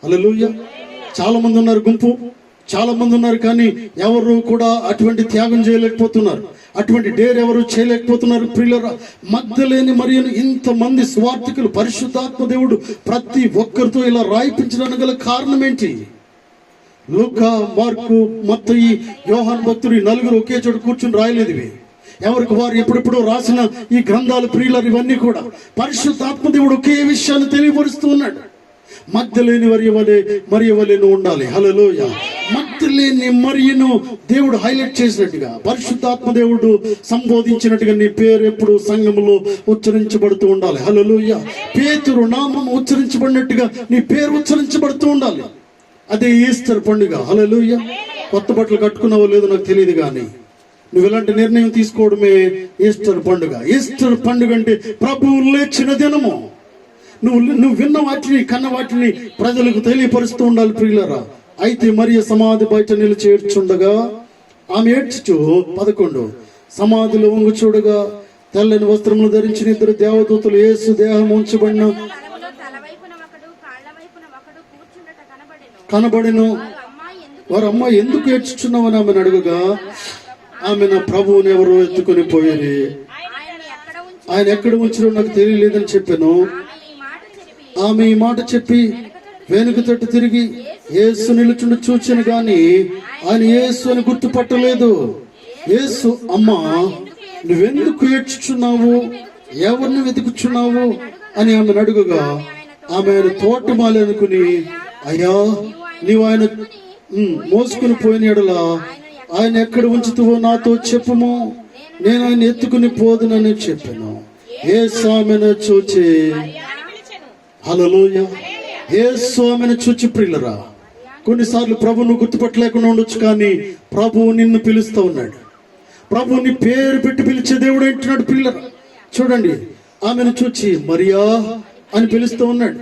హల్లెలూయా. చాలా మంది ఉన్నారు, గుంపు చాలా మంది ఉన్నారు, కానీ ఎవరు కూడా అటువంటి త్యాగం చేయలేకపోతున్నారు. అటువంటి డేర్ ఎవరు చేయలేకపోతున్నారు ప్రియులారా. మగ్దలేని మరియను ఇంతమంది స్వార్థికులు పరిశుద్ధాత్మ దేవుడు ప్రతి ఒక్కరితో ఇలా రాయిపించడానికి గల కారణం ఏంటి? లూకా, మార్కు, మత్తయి, యోహాను భక్తుడు ఈ 4 ఒకే చోట కూర్చుని రాయలేదు. ఇవి ఎవరికి వారు ఎప్పుడెప్పుడో రాసిన ఈ గ్రంథాలు ప్రియులారు. ఇవన్నీ కూడా పరిశుద్ధాత్మ దేవుడు ఒకే విషయాన్ని తెలియపరుస్తూ ఉన్నాడు. మగ్దలేని మరియ వలె నువ్వు ఉండాలి. హల్లెలూయా. మగ్దలేని మరియను దేవుడు హైలైట్ చేసినట్టుగా, పరిశుద్ధాత్మ దేవుడు సంబోధించినట్టుగా నీ పేరు ఎప్పుడు సంఘములో ఉచ్చరించబడుతూ ఉండాలి. హల్లెలూయా. పేతురు నామం ఉచ్చరించబడినట్టుగా నీ పేరు ఉచ్చరించబడుతూ ఉండాలి. అదే ఈస్టర్ పండుగ. హల్లెలూయా. కొత్త బట్టలు కట్టుకున్నావో లేదో నాకు తెలియదు, కానీ నువ్వు ఇలాంటి నిర్ణయం తీసుకోవడమే ఈస్టర్ పండుగ. ఈస్టర్ పండుగ అంటే ప్రభువు లేచిన దినము. నువ్వు విన్న వాటిని, కన్న వాటిని ప్రజలకు తెలియపరుస్తూ ఉండాలి ప్రియులారా. అయితే మరియ సమాధి బయట నిలిచి ఏడ్చుండగా ఆమె ఏడ్చుచు 11 సమాధిలో వంగు చూడగా తెల్లని వస్త్రములు ధరించిన 2 దేవదూతలు యేసు దేహం ఉంచబడిన కనబడెను. వారు అమ్మాయి ఎందుకు ఏడ్చుచున్నావని ఆమెను అడుగగా ఆమె నా ప్రభువుని ఎవరో ఎత్తుకొని పోయేది, ఆయన ఎక్కడ ఉంచారో నాకు తెలియలేదని చెప్పాను. ఆమె ఈ మాట చెప్పి వెనుక తట్టు తిరిగి యేసు నిలుచుండి చూచాను, గాని ఆయన యేసు అని గుర్తుపట్టలేదు. యేసు, అమ్మా నువ్వెందుకు ఏడ్చుచున్నావు, ఎవరిని వెతుకుచున్నావు అని ఆమెను అడుగుగా ఆమె ఆయన తోటమాలి అనుకుని, అయ్యా నీవు ఆయన మోసుకుని పోయిన యెడల ఆయన ఎక్కడ ఉంచుతావో నాతో చెప్పుము, నేను ఆయన ఎత్తుకుని పోదునని చెప్పాను. యేసు ఆమెను చూచి, హల్లెలూయా, యేసు ఆమెను చూచి ప్రియులరా, కొన్నిసార్లు ప్రభువును గుర్తుపట్టలేకుండా ఉండొచ్చు, కానీ ప్రభువు నిన్ను పిలుస్తూ ఉన్నాడు. ప్రభువుని పేరు పెట్టి పిలిచే దేవుడు అంటున్నాడు. ప్రియులరా చూడండి, ఆమెను చూచి మరియా అని పిలుస్తూ ఉన్నాడు.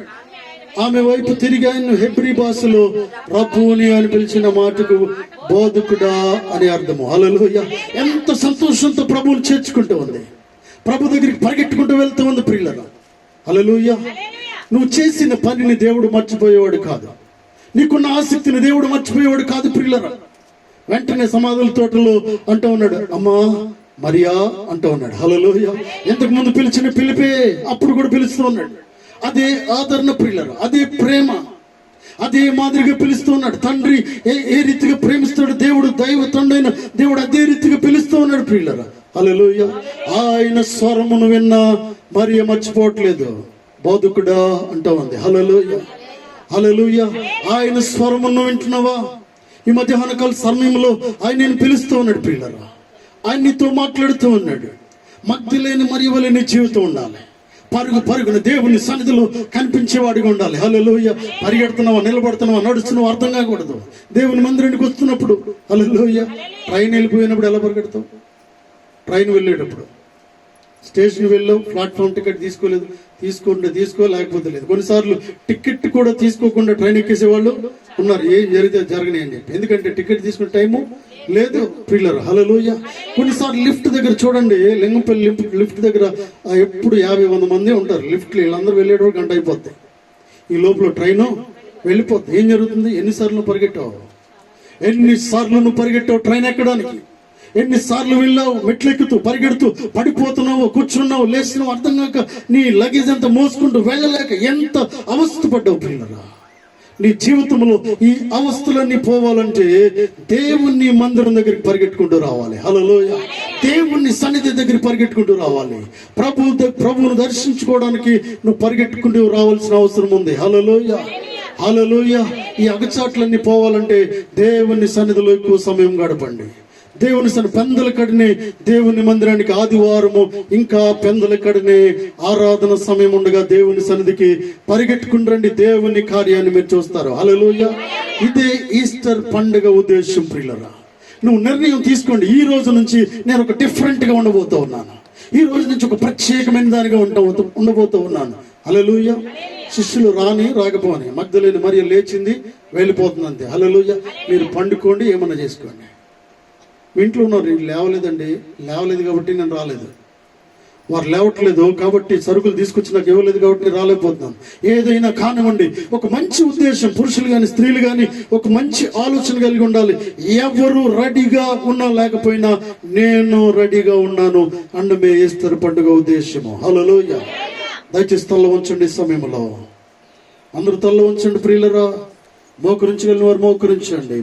ఆమె వైపు తిరిగి ఆయన హెబ్రీ భాషలో ప్రభువుని అని పిలిచిన మాటకు బోధకుడా అని అర్థము. హల్లెలూయా, ఎంత సంతోషంతో ప్రభువుని చేర్చుకుంటూ ఉంది, ప్రభు దగ్గరికి పరిగెట్టుకుంటూ వెళ్తూ ఉంది. ప్రియులరా హల్లెలూయా, నువ్వు చేసిన పనిని దేవుడు మర్చిపోయేవాడు కాదు, నీకున్న ఆసక్తిని దేవుడు మర్చిపోయేవాడు కాదు. ప్రియులరా వెంటనే సమాధుల తోటలో అంటూ ఉన్నాడు, అమ్మా మరియా అంటూ ఉన్నాడు. హల్లెలూయా, ఇంతకు ముందు పిలిచిన పిలిపే అప్పుడు కూడా పిలుస్తూ ఉన్నాడు. అదే ఆదరణ ప్రియులరా, అదే ప్రేమ, అదే మాదిరిగా పిలుస్తూ ఉన్నాడు. తండ్రి ఏ రీతిగా ప్రేమిస్తాడు దేవుడు, దైవ తండ్రి అయిన దేవుడు అదే రీతిగా పిలుస్తూ ఉన్నాడు. ప్రియులరా హల్లెలూయా, ఆయన స్వరమును విన్న మరియ మర్చిపోవట్లేదు, బోధకుడా అంటూ ఉంది. హల్లెలూయా, హల్లెలూయా, ఆయన స్వరమును వింటున్నావా? ఈ మధ్యాహ్న కాల సమయంలో ఆయన నేను పిలుస్తూ ఉన్నాడు. ప్రియులరా ఆయన నీతో మాట్లాడుతూ ఉన్నాడు. మగ్ధులేని మరియ వలె నీ జీవితం ఉండాలి. పరుగున దేవుని సన్నిధిలో కనిపించేవాడిగా ఉండాలి. హల్లెలూయా, పరిగెడుతున్నావా, నిలబడుతున్నావా, నడుస్తున్నావా అర్థం కాకూడదు. దేవుని మందిరానికి వస్తున్నప్పుడు హల్లెలూయా, ట్రైన్ వెళ్ళిపోయినప్పుడు ఎలా పరిగెడతావు? ట్రైన్ వెళ్ళేటప్పుడు స్టేషన్ వెళ్ళావు, ప్లాట్ఫామ్ టికెట్ తీసుకోలేదు, తీసుకోలేకపోతే లేదు. కొన్నిసార్లు టికెట్ కూడా తీసుకోకుండా ట్రైన్ ఎక్కేసే వాళ్ళు ఉన్నారు. ఏం జరిగితే జరగని అని చెప్పి, ఎందుకంటే టికెట్ తీసుకునే టైము లేదు. పిల్లలు హల్లెలూయా, కొన్నిసార్లు లిఫ్ట్ దగ్గర చూడండి, లింగంపల్లి లిఫ్ట్ దగ్గర ఎప్పుడు 50-100 మంది ఉంటారు. లిఫ్ట్లు వీళ్ళందరూ వెళ్ళేటప్పుడు గంట అయిపోతాయి. ఈ లోపల ట్రైను వెళ్ళిపోతుంది. ఏం జరుగుతుంది? ఎన్నిసార్లు నువ్వు పరిగెట్టావు ట్రైన్ ఎక్కడానికి? ఎన్నిసార్లు వెళ్ళావు, మెట్లెక్కుతూ పరిగెడుతూ పడిపోతున్నావు, కూర్చున్నావు, లేస్తున్నావు, అర్థం కాక నీ లగేజ్ అంతా మోసుకుంటూ వెళ్ళలేక ఎంత అవస్థ పడ్డావు. పిల్లరా నీ జీవితంలో ఈ అవస్థలన్నీ పోవాలంటే దేవుని మందిరం దగ్గరికి పరిగెట్టుకుంటూ రావాలి. హల్లెలూయా, దేవుని సన్నిధి దగ్గరికి పరిగెట్టుకుంటూ రావాలి. ప్రభువును దర్శించుకోవడానికి నువ్వు పరిగెట్టుకుంటూ రావాల్సిన అవసరం ఉంది. హల్లెలూయా, హల్లెలూయా, ఈ అగచాట్లన్నీ పోవాలంటే దేవుని సన్నిధిలో ఎక్కువ సమయం గడపండి. దేవుని పెందల కడినే దేవుని మందిరానికి ఆదివారము ఇంకా పెందల కడినే ఆరాధన సమయం ఉండగా దేవుని సన్నిధికి పరిగెట్టుకుంటండి. దేవుని కార్యాన్ని మీరు చూస్తారు. హల్లెలూయా, ఇదే ఈస్టర్ పండుగ ఉద్దేశం. ప్రియులరా నువ్వు నిర్ణయం తీసుకోండి, ఈ రోజు నుంచి నేను ఒక డిఫరెంట్ గా ఉండబోతూ ఉన్నాను, ఈ రోజు నుంచి ఒక ప్రత్యేకమైన దానిగా ఉండబోతూ ఉన్నాను. హల్లెలూయా, శిష్యులు రాకపోని మగ్ధలేని మరియ లేచింది, వెళ్ళిపోతుంది అంతే. హల్లెలూయా, మీరు పండుకోండి, ఏమన్నా చేసుకోండి. మీ ఇంట్లో ఉన్నారు, లేవలేదు కాబట్టి నేను రాలేదు, వారు లేవట్లేదు కాబట్టి సరుకులు తీసుకొచ్చి నాకు ఇవ్వలేదు కాబట్టి రాలేకపోతున్నాను. ఏదైనా కానివ్వండి, ఒక మంచి ఉద్దేశం, పురుషులు కానీ స్త్రీలు కానీ ఒక మంచి ఆలోచన కలిగి ఉండాలి. ఎవరు రెడీగా ఉన్నా లేకపోయినా నేను రెడీగా ఉన్నాను అండమే ఈస్టర్ పండుగ ఉద్దేశము. హల్లెలూయా, దయచేసి తల్ల ఉంచండి. ఈ సమయంలో అందరూ తల్ల ఉంచండి. ప్రియులరా మోకరించగలిగిన వారు మోకరించండి.